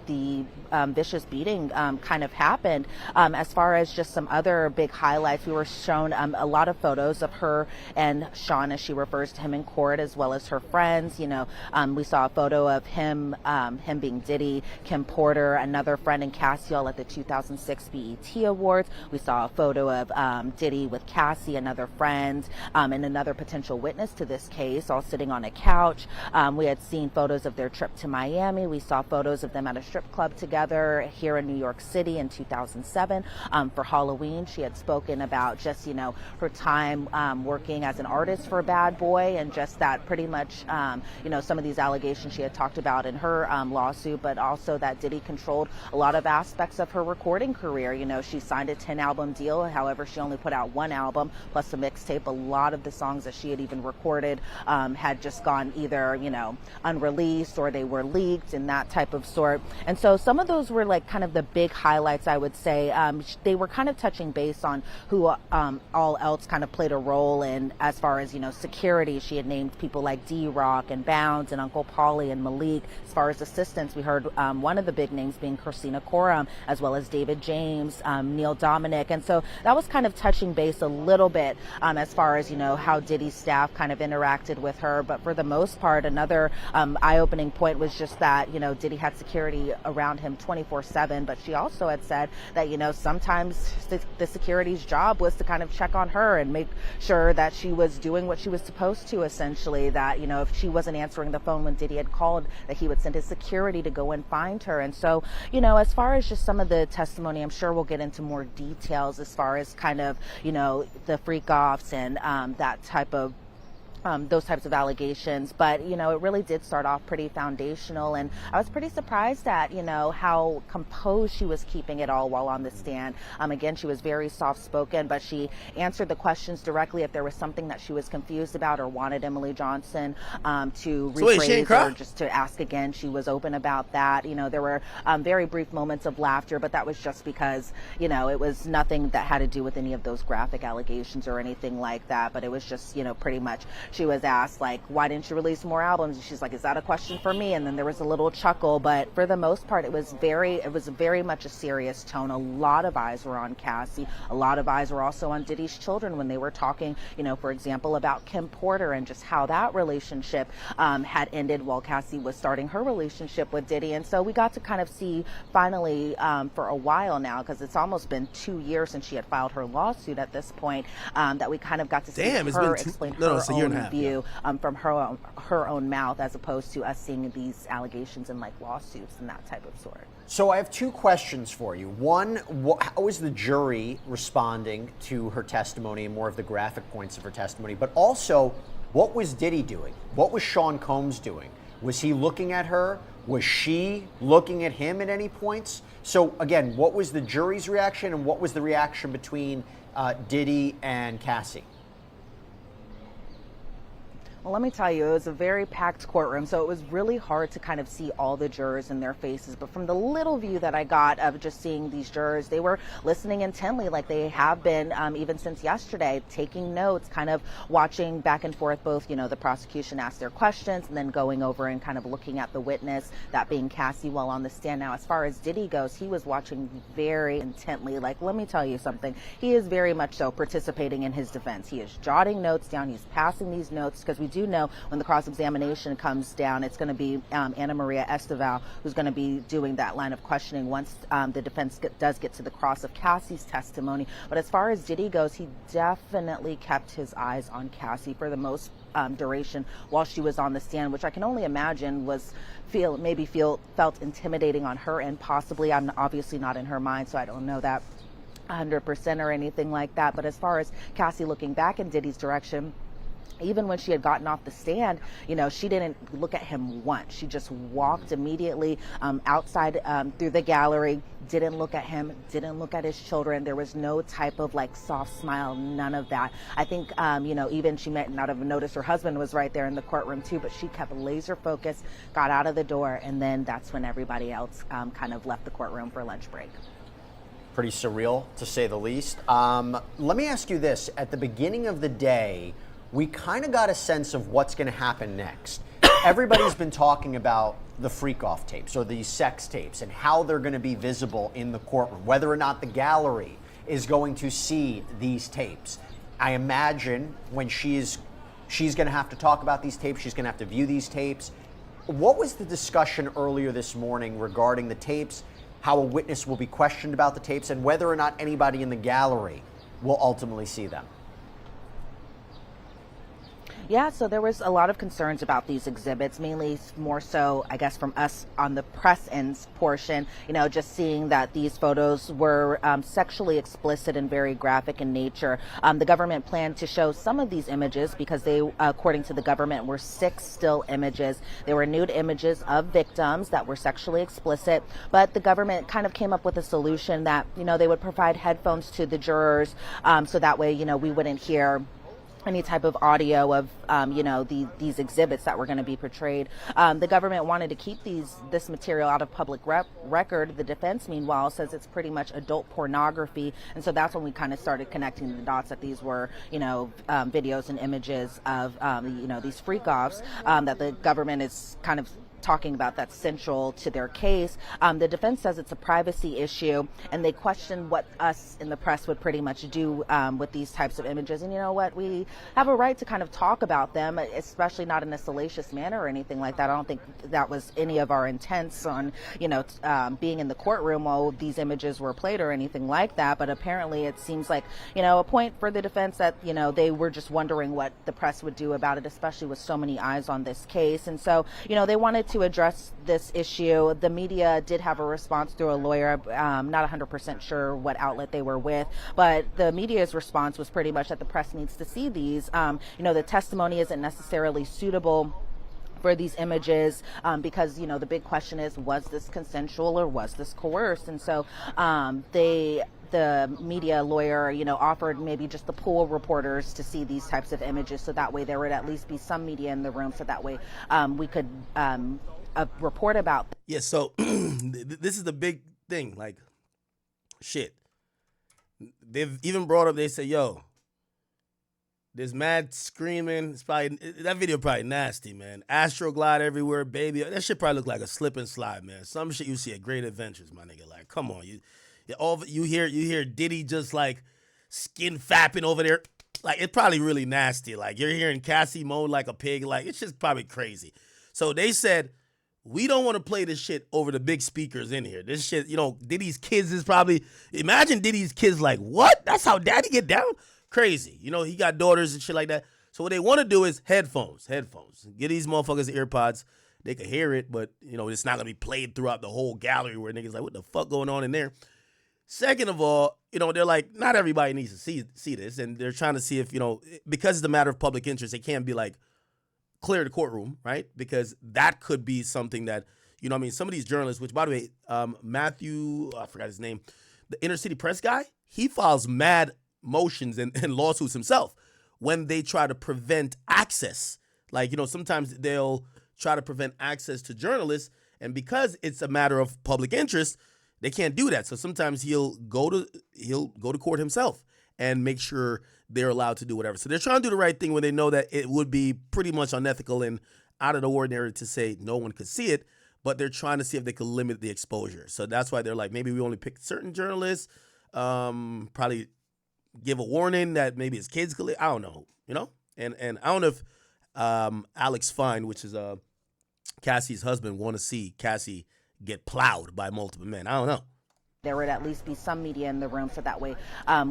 the vicious beating kind of happened. As far as just some other big highlights, we were shown a lot of photos of her and Sean, as she refers to him, in court, as well as her friends. We saw a photo of him being Diddy, Kim Porter, another friend, and Cassie, all at the 2006 BET Awards. We saw a photo of Diddy with Cassie, another friend, and another potential witness to this case, all sitting on a couch. We had seen photos of their trip to Miami. We saw photos of them at a strip club together here in New York City in 2007. For Halloween, she had spoken about just, her time working as an artist for Bad Boy, and just that pretty much, some of these allegations she had talked about in her lawsuit, but also that Diddy controlled a lot of aspects of her recording career. She signed a 10-album deal. However, she only put out one album plus a mixtape. A lot of the songs that she had even recorded had just gone either, unreleased, or they were leaked and that type of sort. And so some of those were like kind of the big highlights, I would say. They were kind of touching base on who all else kind of played a role in, as far as, security. She had named people like D-Rock and Bounds and Uncle Paulie and Malik. As far as assistants, we heard one of the big names being Christina Coram, as well as David James, Neil Dominic. And so that was kind of touching base a little bit as far as, how Diddy's staff kind of interacted with her. But for the most part, another eye-opening point was just that, Diddy had security around him 24/7. But she also had said that, sometimes the security's job was to kind of check on her and make sure that she was doing what she was supposed to, essentially. That, if she wasn't answering the phone when Diddy had called, that he would send his security to go and find her. And so, as far as just some of the testimony, I'm sure we'll get into more details as far as kind of, the Freakoffs and that type of those types of allegations. But, it really did start off pretty foundational. And I was pretty surprised at, how composed she was keeping it all while on the stand. Again, she was very soft-spoken, but she answered the questions directly. If there was something that she was confused about or wanted Emily Johnson to rephrase or just to ask again, she was open about that. There were very brief moments of laughter, but that was just because, it was nothing that had to do with any of those graphic allegations or anything like that. But it was just, pretty much, she was asked, like, why didn't you release more albums? And she's like, is that a question for me? And then there was a little chuckle. But for the most part, it was very much a serious tone. A lot of eyes were on Cassie. A lot of eyes were also on Diddy's children when they were talking, for example, about Kim Porter and just how that relationship had ended while Cassie was starting her relationship with Diddy. And so we got to kind of see finally for a while now, because it's almost been 2 years since she had filed her lawsuit at this point, that we kind of got to see her explain her own view from her own mouth, as opposed to us seeing these allegations in like lawsuits and that type of sort. So I have two questions for you. One, how is the jury responding to her testimony and more of the graphic points of her testimony? But also, what was Diddy doing? What was Sean Combs doing? Was he looking at her? Was she looking at him at any points? So again, what was the jury's reaction, and what was the reaction between Diddy and Cassie? Well, let me tell you, it was a very packed courtroom, so it was really hard to kind of see all the jurors and their faces. But from the little view that I got of just seeing these jurors, they were listening intently like they have been even since yesterday, taking notes, kind of watching back and forth, both, the prosecution asked their questions and then going over and kind of looking at the witness, that being Cassie, while on the stand. Now, as far as Diddy goes, he was watching very intently. Like, let me tell you something. He is very much so participating in his defense. He is jotting notes down. He's passing these notes because we do know when the cross-examination comes down, it's going to be Ana Maria Esteval who's going to be doing that line of questioning once the defense does get to the cross of Cassie's testimony. But as far as Diddy goes, he definitely kept his eyes on Cassie for the most duration while she was on the stand, which I can only imagine was felt intimidating on her end. Possibly, I'm obviously not in her mind, so I don't know that 100% or anything like that. But as far as Cassie looking back in Diddy's direction, even when she had gotten off the stand, she didn't look at him once. She just walked immediately outside through the gallery, didn't look at him, didn't look at his children. There was no type of soft smile, none of that. I think, even she might not have noticed her husband was right there in the courtroom too, but she kept laser focused, got out of the door, and then that's when everybody else kind of left the courtroom for lunch break. Pretty surreal, to say the least. Let me ask you this. At the beginning of the day, we kind of got a sense of what's going to happen next. Everybody's been talking about the Freakoff tapes or these sex tapes and how they're going to be visible in the courtroom, whether or not the gallery is going to see these tapes. I imagine when she's going to have to talk about these tapes, she's going to have to view these tapes. What was the discussion earlier this morning regarding the tapes, how a witness will be questioned about the tapes, and whether or not anybody in the gallery will ultimately see them? Yeah, so there was a lot of concerns about these exhibits, mainly more so, I guess, from us on the press ends portion, just seeing that these photos were sexually explicit and very graphic in nature. The government planned to show some of these images because they, according to the government, were 6 still images. They were nude images of victims that were sexually explicit, but the government kind of came up with a solution that, they would provide headphones to the jurors so that way, we wouldn't hear any type of audio of, these exhibits that were going to be portrayed. The government wanted to keep this material out of public record. The defense, meanwhile, says it's pretty much adult pornography. And so that's when we kind of started connecting the dots that these were, videos and images of, these freak-offs that the government is kind of talking about that's central to their case. The defense says it's a privacy issue, and they question what us in the press would pretty much do with these types of images. And you know what? We have a right to kind of talk about them, especially not in a salacious manner or anything like that. I don't think that was any of our intents on, being in the courtroom while these images were played or anything like that. But apparently it seems like, a point for the defense that, they were just wondering what the press would do about it, especially with so many eyes on this case. And so, they wanted to address this issue. The media did have a response through a lawyer. I'm not 100% sure what outlet they were with, but the media's response was pretty much that the press needs to see these. The testimony isn't necessarily suitable for these images because, the big question is, was this consensual or was this coerced? And so the media lawyer, offered maybe just the pool reporters to see these types of images, so that way there would at least be some media in the room, so that way we could report about. Yeah, so this is the big thing. Shit. They've even brought up, they say, yo, there's mad screaming. That video probably nasty, man. Astroglide everywhere, baby. That shit probably look like a slip and slide, man. Some shit you see at Great Adventures, my nigga. Come on, you hear Diddy just skin fapping over there. It's probably really nasty. You're hearing Cassie moan like a pig. It's just probably crazy. So they said, we don't want to play this shit over the big speakers in here. This shit, Diddy's kids is probably, imagine Diddy's kids what? That's how daddy get down? Crazy. He got daughters and shit like that. So what they want to do is headphones. Get these motherfuckers AirPods. They can hear it, but, it's not going to be played throughout the whole gallery where niggas what the fuck going on in there? Second of all, they're not everybody needs to see this, and they're trying to see if, because it's a matter of public interest, it can't be clear the courtroom, right? Because that could be something that, some of these journalists, which by the way, Matthew, I forgot his name, the inner city press guy, he files mad motions and lawsuits himself when they try to prevent access Like, sometimes they'll try to prevent access to journalists, and because it's a matter of public interest, they can't do that. So sometimes he'll go to court himself and make sure they're allowed to do whatever. So they're trying to do the right thing when they know that it would be pretty much unethical and out of the ordinary to say no one could see it, but they're trying to see if they can limit the exposure. So that's why they're like, maybe we only pick certain journalists, probably give a warning that maybe his kids could, I don't know, And I don't know if Alex Fine, which is Cassie's husband, want to see Cassie get plowed by multiple men. I don't know. There would at least be some media in the room, so that way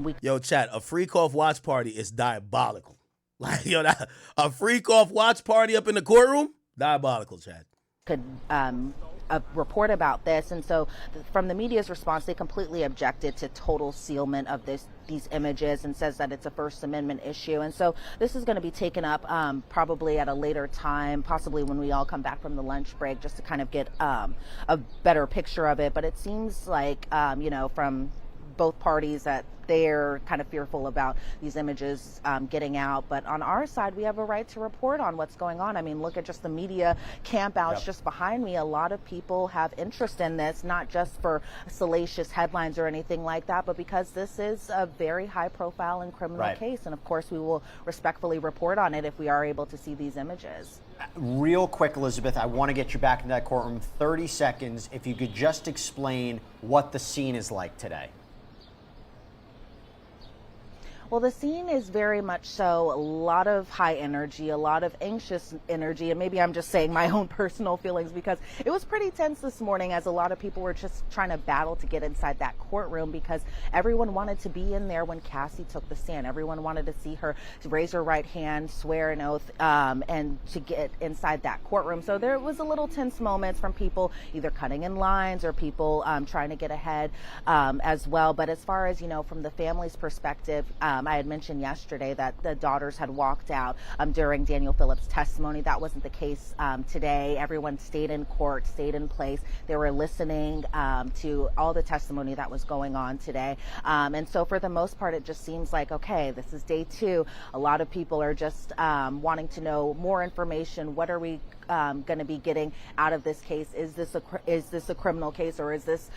we. Yo, chat, a Freakoff watch party is diabolical. Like, a Freakoff watch party up in the courtroom, diabolical, chat. Could report about this, and so from the media's response, they completely objected to total sealment of these images and says that it's a First Amendment issue. And so this is going to be taken up probably at a later time, possibly when we all come back from the lunch break, just to kind of get a better picture of it. But it seems like, from both parties that they're kind of fearful about these images getting out. But on our side, we have a right to report on what's going on. I mean, look at just the media campouts just behind me. A lot of people have interest in this, not just for salacious headlines or anything like that, but because this is a very high profile and criminal case. And of course, we will respectfully report on it if we are able to see these images. Real quick, Elizabeth, I want to get you back in that courtroom. 30 seconds. If you could just explain what the scene is like today. Well, the scene is very much so a lot of high energy, a lot of anxious energy, and maybe I'm just saying my own personal feelings because it was pretty tense this morning as a lot of people were just trying to battle to get inside that courtroom because everyone wanted to be in there when Cassie took the stand. Everyone wanted to see her raise her right hand, swear an oath, and to get inside that courtroom. So there was a little tense moments from people either cutting in lines or people trying to get ahead as well. But as far as, from the family's perspective, I had mentioned yesterday that the daughters had walked out during Daniel Phillips' testimony. That wasn't the case today. Everyone stayed in court, stayed in place. They were listening to all the testimony that was going on today. And so for the most part, it just seems like, okay, this is day 2. A lot of people are just wanting to know more information. What are we going to be getting out of this case? Is this a criminal case, or is this,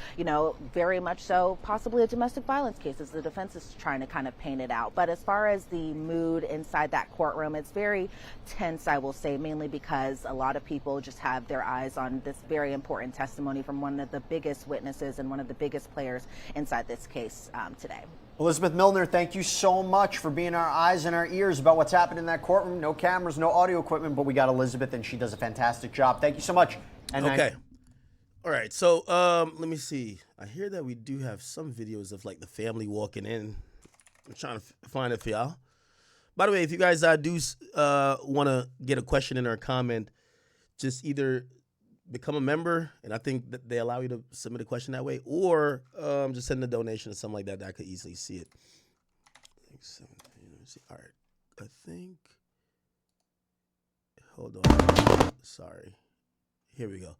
very much so possibly a domestic violence case, as the defense is trying to kind of paint it out. But as far as the mood inside that courtroom, it's very tense, I will say, mainly because a lot of people just have their eyes on this very important testimony from one of the biggest witnesses and one of the biggest players inside this case today. Elizabeth Milner, thank you so much for being our eyes and our ears about what's happening in that courtroom. No cameras, no audio equipment, but we got Elizabeth, and she does a fantastic job. Thank you so much. And okay. All right. So let me see. I hear that we do have some videos of, like, the family walking in. I'm trying to find it for y'all. By the way, if you guys do want to get a question in or a comment, just either become a member, and I think that they allow you to submit a question that way, or just send a donation or something like that. I could easily see it. All right. I think. Hold on. Sorry. Here we go.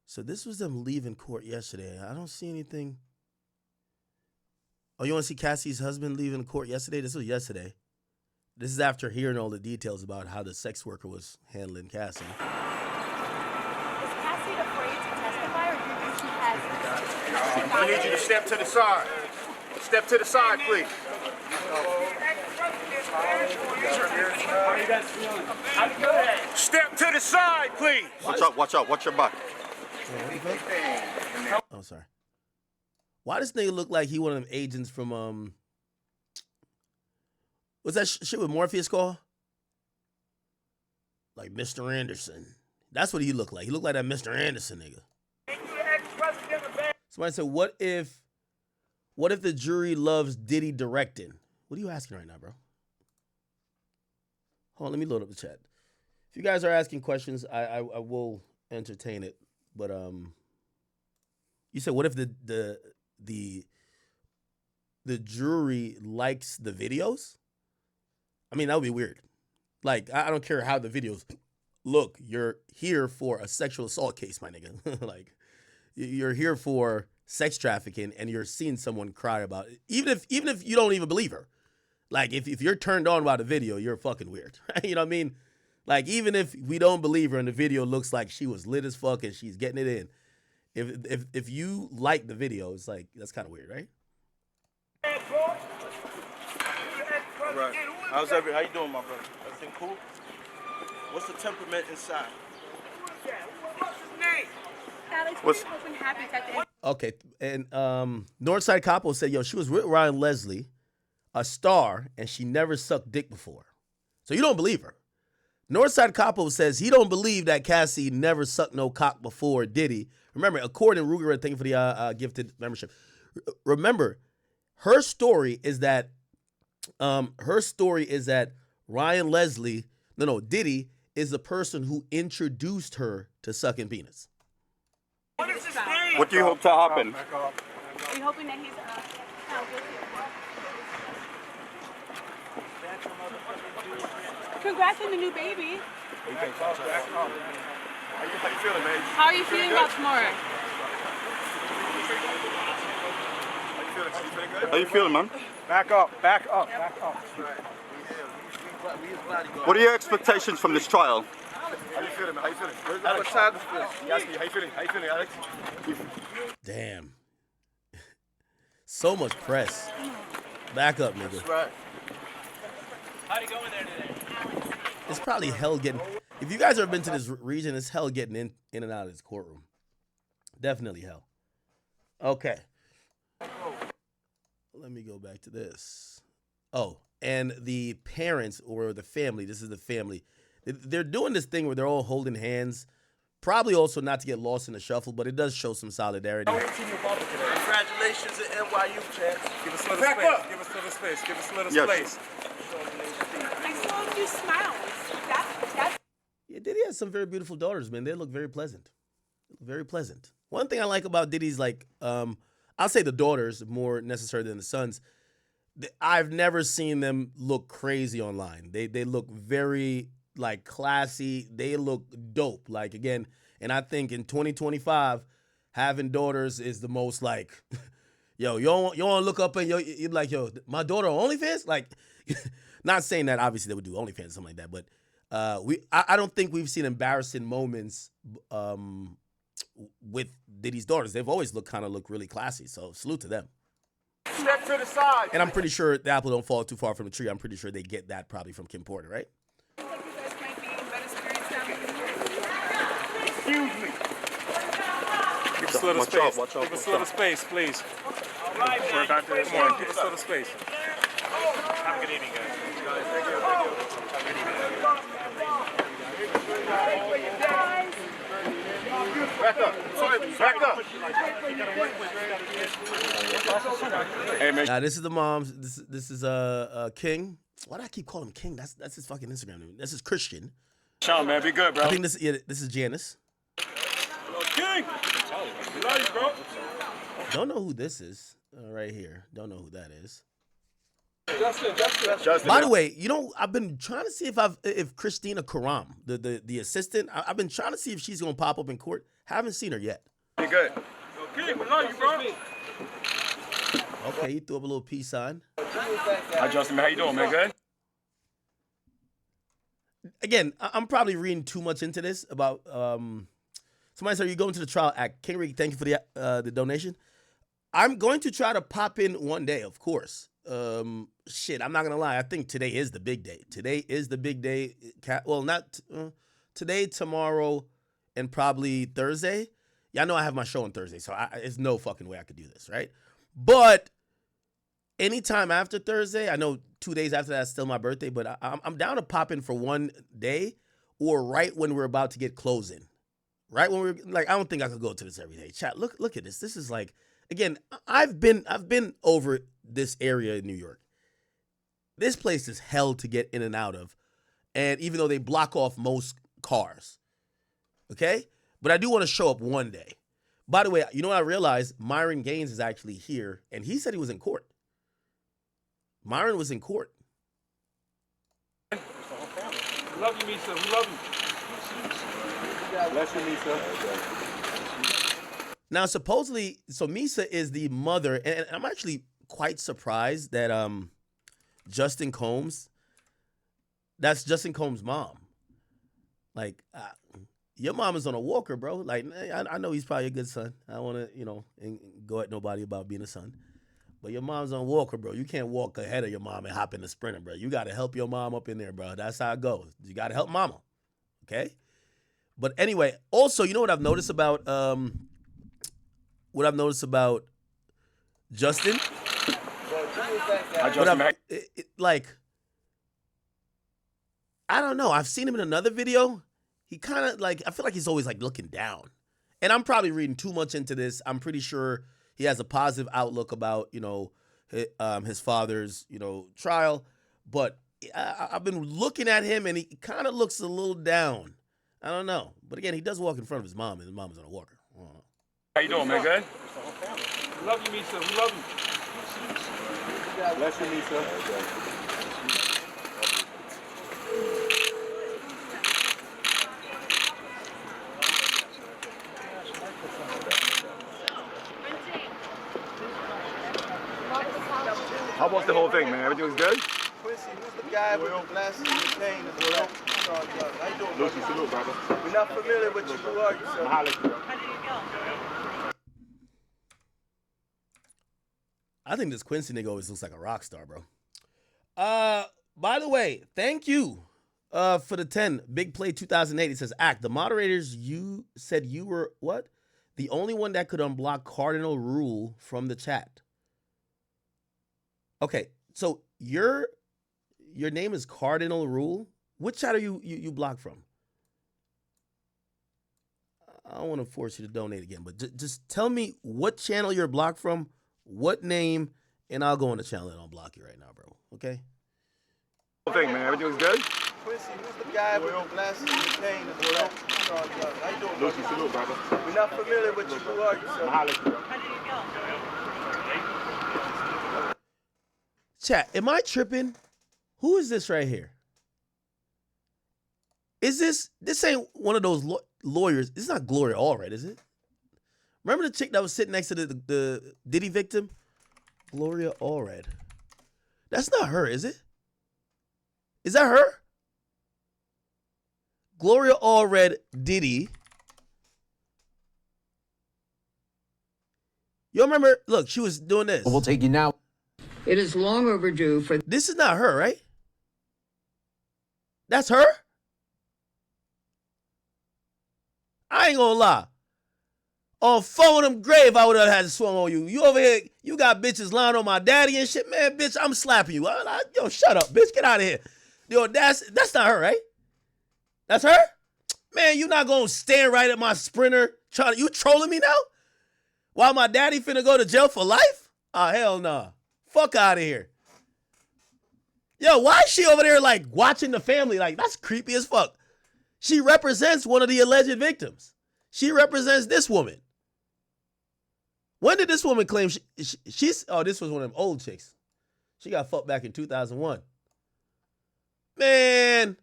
So this was them leaving court yesterday. I don't see anything. Oh, you want to see Cassie's husband leaving court yesterday? This was yesterday. This is after hearing all the details about how the sex worker was handling Cassie. Is Cassie afraid to testify, or do you think she has? I need you to step to the side. Step to the side, please. Step to the side, please. Watch out. Watch your back. Oh, sorry. Why does nigga look like he one of them agents from what's that shit with Morpheus called? Like Mr. Anderson. That's what he looked like. He looked like that Mr. Anderson nigga. Somebody said, what if the jury loves Diddy directing? What are you asking right now, bro? Hold on, let me load up the chat. If you guys are asking questions, I will entertain it. But you said, what if the jury likes the videos? I mean, that would be weird. Like, I don't care how the videos look. You're here for a sexual assault case, my nigga. Like, you're here for sex trafficking, and you're seeing someone cry about it. Even if you don't even believe her. Like, if you're turned on by the video, you're fucking weird. Right? You know what I mean? Like, even if we don't believe her and the video looks like she was lit as fuck and she's getting it in, if you like the video, it's like, that's kind of weird, right? Right. How you doing, my brother? Everything cool? What's the temperament inside? What's his name? Alex, What's open habits at the end. Okay, and Northside Capo said, yo, she was with Ryan Leslie, a star, and she never sucked dick before. So you don't believe her. Northside Capo says he don't believe that Cassie never sucked no cock before Diddy. Remember, according to Ruger, thank you for the gifted membership. Remember, her story is that Ryan Leslie, Diddy is the person who introduced her to sucking penis. What is his name? What do you hope to happen? Are you hoping that he's found guilty? Congrats on the new baby. How you feeling, man? How are you feeling about tomorrow? How you feeling, man? Back up, back up, back up. What are your expectations from this trial? How you feeling, man? How you feeling? Where's the photographer? He asked me, how you feeling? How you feeling, Alex? Damn. So much press. Back up, nigga. That's right. How'd it go in there today? It's probably hell getting... If you guys have ever been to this region, it's hell getting in and out of this courtroom. Definitely hell. Okay. Let me go back to this. Oh, and the parents or the family, this is the family, they're doing this thing where they're all holding hands. Probably also not to get lost in the shuffle, but it does show some solidarity. Congratulations at NYU, Chance. Give us a little space. Give us a little space. Give us a little space. I saw a few smiles. That's Yeah, Diddy has some very beautiful daughters, man. They look very pleasant. Very pleasant. One thing I like about Diddy's, like, I'll say the daughters more necessary than the sons. I've never seen them look crazy online. They look very, like, classy. They look dope. Like, again, and I think in 2025, having daughters is the most, like, yo, you don't want to look up and you're like, yo, my daughter on OnlyFans? Like, not saying that obviously they would do OnlyFans or something like that, but I don't think we've seen embarrassing moments with Diddy's daughters. They've always look really classy. So salute to them. Step to the side. And I'm pretty sure the apple don't fall too far from the tree. I'm pretty sure they get that probably from Kim Porter, right? Excuse me. Give us a little space. Give us a little space, please. All right, man. Come on, give us a little space. Have a good evening, guys. Back up. Sorry, back up. Hey, man. Now, this is the mom's. This is King. Why do I keep calling him King? That's his fucking Instagram name. This is Christian. Sean, man, be good, bro. I think this is Janice. King. We love you, bro. Don't know who this is right here. Don't know who that is. Justin. By the way, I've been trying to see if Christina Karam, the assistant, I've been trying to see if she's gonna pop up in court. Haven't seen her yet. Be good. Okay, we love you, bro. Okay, you threw up a little peace sign. Hi, Justin. How you doing, man? Good. Again, I'm probably reading too much into this about. Somebody said, "Are you going to the trial at King Rick?" Thank you for the donation. I'm going to try to pop in one day, of course. Shit, I'm not gonna lie. I think today is the big day. Today is the big day. Well, not today, tomorrow, and probably Thursday. Yeah, I know I have my show on Thursday, so there's no fucking way I could do this, right? But anytime after Thursday, I know 2 days after that's still my birthday, but I'm down to pop in for one day or right when we're about to get closing. Right when we're like, I don't think I could go to this every day. Chat, look at this. This is like, again, I've been over this area in New York. This place is hell to get in and out of. And even though they block off most cars. Okay? But I do want to show up one day. By the way, you know what I realized? Myron Gaines is actually here, and he said he was in court. Myron was in court. We love you, Misa. We love you. Bless you, Misa. Now, supposedly, so Misa is the mother, and I'm actually quite surprised that Justin Combs, that's Justin Combs' mom. Like, your mom is on a walker, bro. Like, I know he's probably a good son. I don't want to, go at nobody about being a son. But your mom's on a walker, bro. You can't walk ahead of your mom and hop in the Sprinter, bro. You got to help your mom up in there, bro. That's how it goes. You got to help mama, okay? But anyway, also, you know what I've noticed about Justin? I don't know. I've seen him in another video. He kind of I feel like he's always looking down. And I'm probably reading too much into this. I'm pretty sure he has a positive outlook about, his father's, trial. But I've been looking at him and he kind of looks a little down. I don't know. But again, he does walk in front of his mom and his mom is on a walker. How you doing, man? Good? We love you, Misha. We love you. Bless you, Misha. How was the whole thing, man? Everything was good? Quincy, who's the guy with the glasses and the chain as well? How you doing, Lucy, salute, brother. We're not familiar with you. Who are you, sir? How did you go? I think this Quincy nigga always looks like a rock star, bro. By the way, thank you for the 10. Big Play 2008. It says, Act, the moderators, you said you were, what? The only one that could unblock Cardinal Rule from the chat. Okay, so your name is Cardinal Rule? Which chat are you blocked from? I don't want to force you to donate again, but just tell me what channel you're blocked from, what name, and I'll go on the channel and I'll block you right now, bro. Okay? Whole thing, man. Everything was good? Quincy, who's the guy with the glasses and the chain as well? How you doing, Lucy, salute, brother. We're not familiar with you. Who are you, sir? How did you go? Chat, am I tripping? Who is this right here? Is this ain't one of those lawyers? It's not Gloria Allred, is it? Remember the chick that was sitting next to the Diddy victim? Gloria Allred. That's not her, is it? Is that her? Gloria Allred, Diddy. You remember? Look, she was doing this. We'll take you now. It is long overdue for... This is not her, right? That's her? I ain't gonna lie. On phone them grave, I would have had to swung on you. You over here, you got bitches lying on my daddy and shit. Man, bitch, I'm slapping you. Yo, shut up, bitch. Get out of here. Yo, that's not her, right? That's her? Man, you not gonna stand right at my Sprinter. You trolling me now? While my daddy finna go to jail for life? Oh, hell nah. Fuck out of here. Yo, why is she over there watching the family? That's creepy as fuck. She represents one of the alleged victims. She represents this woman. When did this woman claim she's... Oh, this was one of them old chicks. She got fucked back in 2001. Man.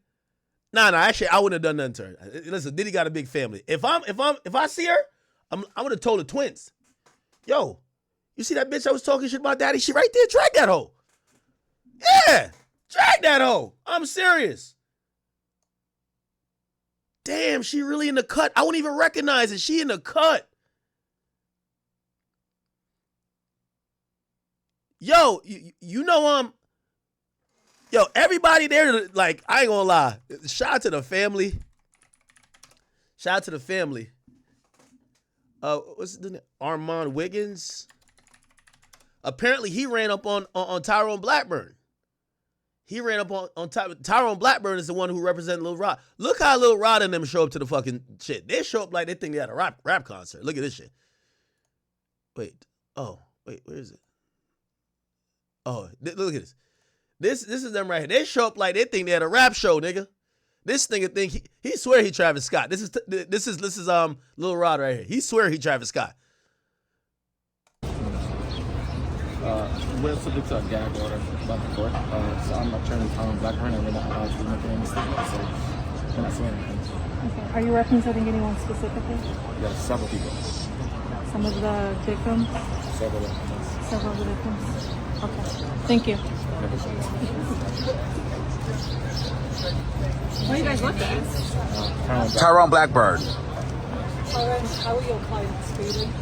Nah, actually, I wouldn't have done nothing to her. Listen, Diddy got a big family. If I see her, I'm gonna have told the twins. Yo, you see that bitch I was talking shit about daddy? She right there. Drag that hoe. Yeah. Drag that hoe. I'm serious. Damn, she really in the cut. I wouldn't even recognize it. She in the cut. Yo, you know, yo, everybody there, I ain't gonna lie. Shout out to the family. Shout out to the family. What's the name? Armand Wiggins. Apparently, he ran up on Tyrone Blackburn. He ran up on Tyrone Blackburn is the one who represented Lil Rod. Look how Lil Rod and them show up to the fucking shit. They show up like they think they had a rap concert. Look at this shit. Wait. Oh, wait, where is it? Oh, look at this. This is them right here. They show up like they think they had a rap show, nigga. This nigga think he swear he Travis Scott. This is Lil Rod right here. He swear he Travis Scott. We're subject to a gag order by the court. So I'm attorney Tyrone Blackburn, and we're not allowed to make any statements, so we're not saying anything. Okay. Are you representing anyone specifically? Yes, several people. Some of the victims? Several victims. Several of the victims. Okay. Thank you. What are you guys looking at? Tyrone Blackbird. How are your clients feeling?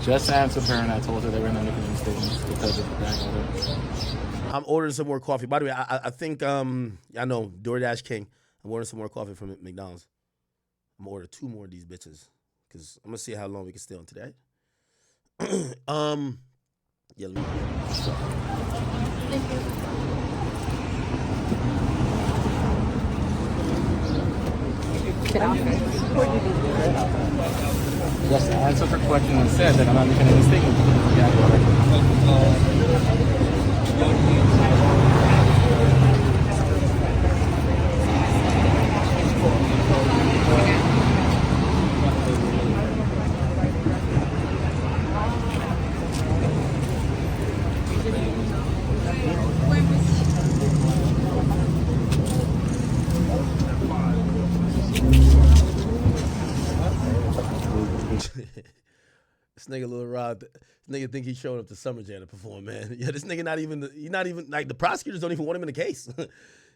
Just answered her, and I told her they were not making any statements because of the bag order. I'm ordering some more coffee. By the way, I think I know DoorDash King. I'm ordering some more coffee from McDonald's. I'm gonna order 2 more of these bitches because I'm gonna see how long we can stay on today. Yeah, let me. Thank you. Just answered her question and said that I'm not making any statements because of the gag order. This nigga Lil Rod, this nigga think he's showing up to Summer Jam to perform, man. Yeah, this nigga not even like the prosecutors don't even want him in the case.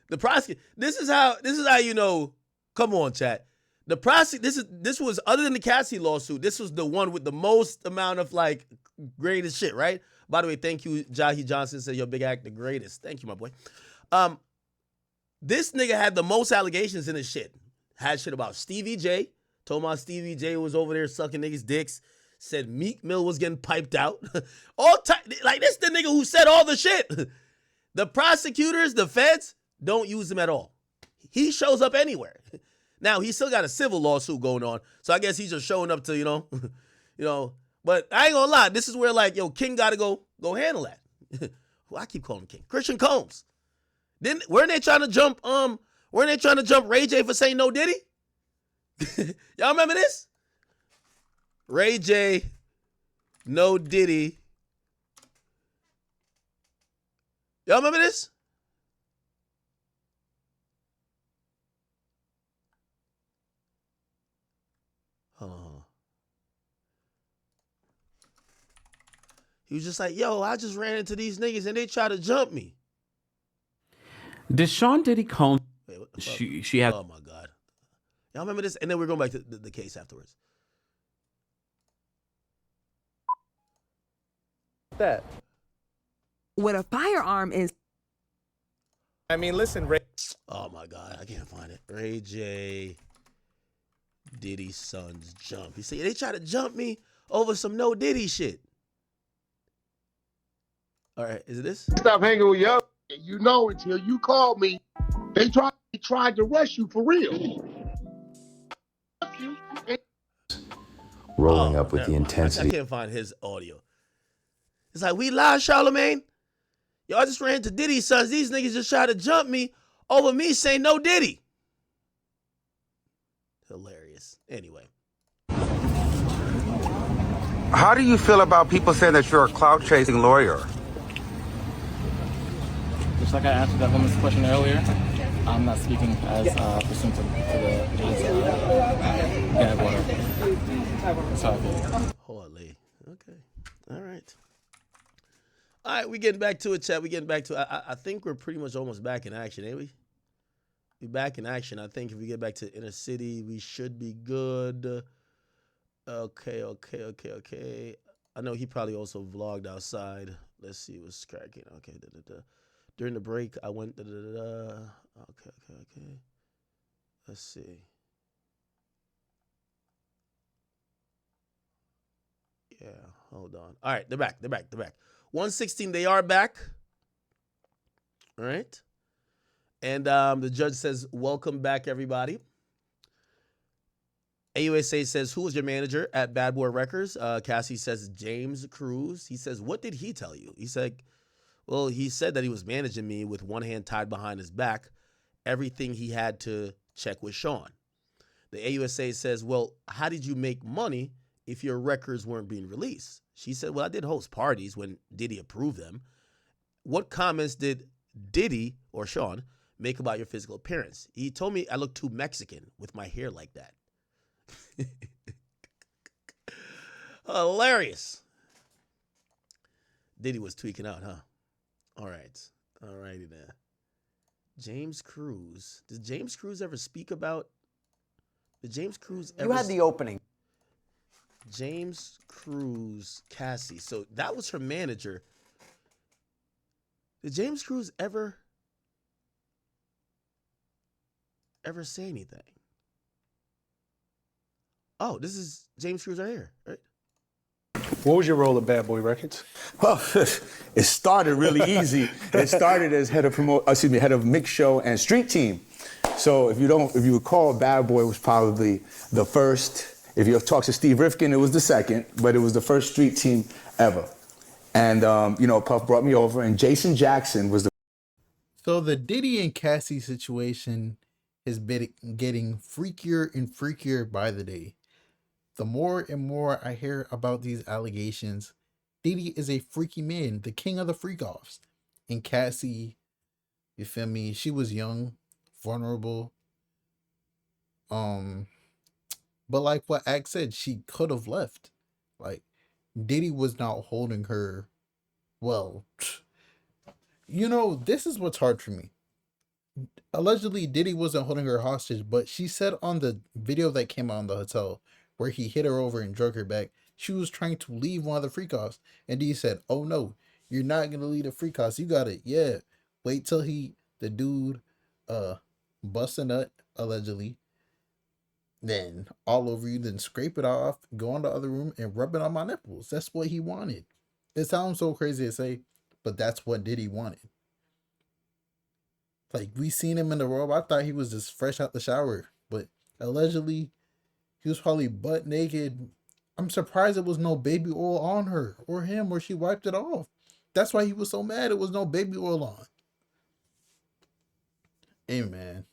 The prosecutor, this is how you know. Come on, chat. The this was other than the Cassie lawsuit. This was the one with the most amount of like greatest shit, right? By the way, thank you, Jahi Johnson said your big act the greatest. Thank you, my boy. This nigga had the most allegations in his shit. Had shit about Stevie J. Told my Stevie J was over there sucking niggas' dicks. Said Meek Mill was getting piped out. Like this the nigga who said all the shit. The prosecutors, the feds, don't use him at all. He shows up anywhere. Now, he still got a civil lawsuit going on, so I guess he's just showing up to, you know. But I ain't gonna lie, this is where, like, yo, King gotta go handle that. Well, I keep calling him King. Christian Combs. Weren't they trying to jump Ray J for saying no Diddy? Y'all remember this? Ray J, no Diddy. Y'all remember this? He was just like, yo, I just ran into these niggas and they tried to jump me. Did Sean Diddy Combs? She had. Oh my God. Y'all remember this? And then we're going back to the case afterwards. That. With a firearm is. I mean, listen, Ray. Oh my God, I can't find it. Ray J, Diddy's son's jump. He said, they tried to jump me over some no Diddy shit. All right, is it this? Stop hanging with you. You know, until you called me, they tried to rush you for real. Rolling up with the intensity. I can't find his audio. It's like, we live, Charlemagne. Yo, I just ran into Diddy's sons. These niggas just tried to jump me over me saying no Diddy. Hilarious. Anyway. How do you feel about people saying that you're a clout-chasing lawyer? Just like I answered that woman's question earlier, I'm not speaking as pursuant to the gag order. That's how I feel. Holy. Okay. All right. All right, we getting back to it, chat. We getting back to it. I think we're pretty much almost back in action, ain't we? We back in action. I think if we get back to inner city, we should be good. Okay. I know he probably also vlogged outside. Let's see what's cracking. Okay. During the break, I went. Okay. Let's see. Yeah, hold on. All right, they're back. 116, they are back. All right. And the judge says, welcome back, everybody. AUSA says, who was your manager at Bad Boy Records? Cassie says, James Cruz. He says, what did he tell you? He said, well, he said that he was managing me with one hand tied behind his back. Everything he had to check with Sean. The AUSA says, well, how did you make money if your records weren't being released? She said, well, I did host parties when Diddy approved them. What comments did Diddy or Sean make about your physical appearance? He told me I look too Mexican with my hair like that. Hilarious. Diddy was tweaking out, huh? All right. All righty then. James Cruz. Did James Cruz ever speak about? Did James Cruz ever? You had the opening. James Cruz, Cassie. So that was her manager. Did James Cruz ever say anything? Oh, this is James Cruz right here, right? What was your role at Bad Boy Records? Well, it started really easy. It started as head of mix show and street team. So if you recall, Bad Boy was probably the first. If you talk to Steve Rifkin, it was the second, but it was the first street team ever. And Puff brought me over, and Jason Jackson was the. So the Diddy and Cassie situation has been getting freakier and freakier by the day. The more and more I hear about these allegations, Diddy is a freaky man, the king of the freak-offs. And Cassie, you feel me? She was young, vulnerable. But like what Ak said, she could have left. Like, Diddy was not holding her. Well, this is what's hard for me. Allegedly, Diddy wasn't holding her hostage, but she said on the video that came out in the hotel where he hit her over and drug her back, she was trying to leave one of the freak-offs. And Diddy said, oh no, you're not going to leave the freak-offs. You got it. Yeah. Wait till the dude, bust a nut, allegedly. Then all over you, then scrape it off, go in the other room and rub it on my nipples. That's what he wanted. It sounds so crazy to say, but that's what Diddy wanted. Like, we seen him in the robe. I thought he was just fresh out the shower, but allegedly he was probably butt naked. I'm surprised it was no baby oil on her or him, or she wiped it off. That's why he was so mad it was no baby oil on. Hey, man.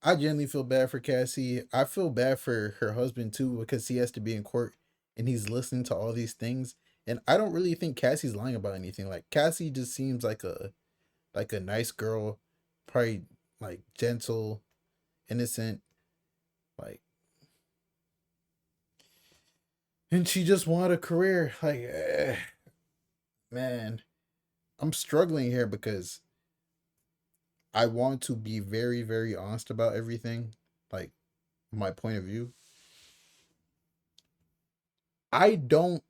I genuinely feel bad for Cassie. I feel bad for her husband too, because he has to be in court and he's listening to all these things. And I don't really think Cassie's lying about anything. Like, Cassie just seems like a nice girl, probably like gentle, innocent, like, and she just wanted a career. Like, man, I'm struggling here because I want to be very, very honest about everything, like my point of view. I don't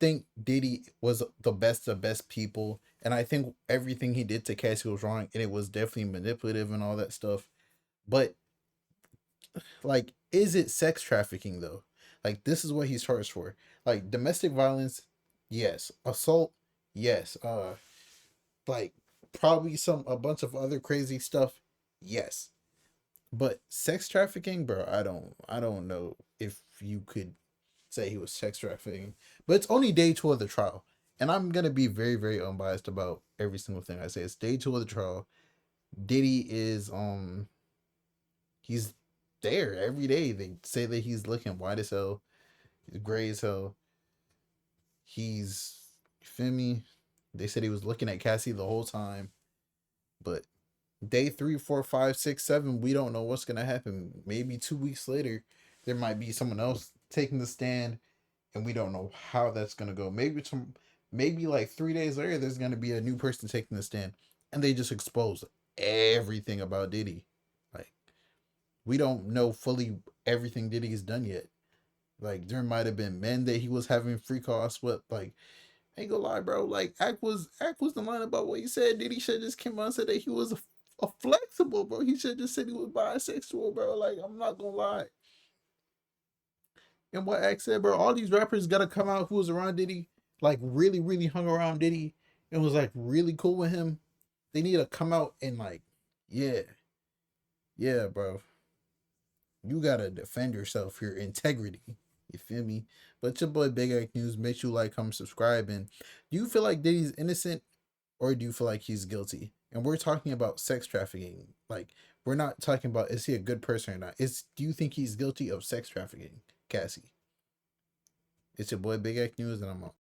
think Diddy was the best of best people, and I think everything he did to Cassie was wrong, and it was definitely manipulative and all that stuff. But like, is it sex trafficking though? Like, this is what he's charged for. Like, domestic violence, yes. Assault, yes. Like, probably a bunch of other crazy stuff, yes. But sex trafficking, bro, I don't know if you could say he was sex trafficking. But it's only day 2 of the trial, and I'm gonna be very, very unbiased about every single thing I say. It's day 2 of the trial. Diddy is he's there every day. They say that he's looking white as hell, he's gray as hell. He's, you feel me? They said he was looking at Cassie the whole time. But day 3, 4, 5, 6, 7, we don't know what's gonna happen. Maybe 2 weeks later, there might be someone else taking the stand, and we don't know how that's gonna go. Maybe like 3 days later, there's gonna be a new person taking the stand, and they just expose everything about Diddy. Like, we don't know fully everything Diddy's done yet. Like, there might have been men that he was having Freakoffs with. Like, I ain't gonna lie, bro. Like, Ak was the line about what he said. Diddy should just came out and said that he was a flexible, bro. He should just said he was bisexual, bro. Like, I'm not gonna lie. And what Ak said, bro, all these rappers gotta come out who was around Diddy, like really, really hung around Diddy and was like really cool with him. They need to come out and like, yeah, bro. You gotta defend yourself, your integrity. You feel me? But your boy Big Ak News. Make sure you like, comment, subscribe. And do you feel like Diddy's innocent, or do you feel like he's guilty? And we're talking about sex trafficking. Like, we're not talking about is he a good person or not. Do you think he's guilty of sex trafficking, Cassie? It's your boy Big Ak News, and I'm out.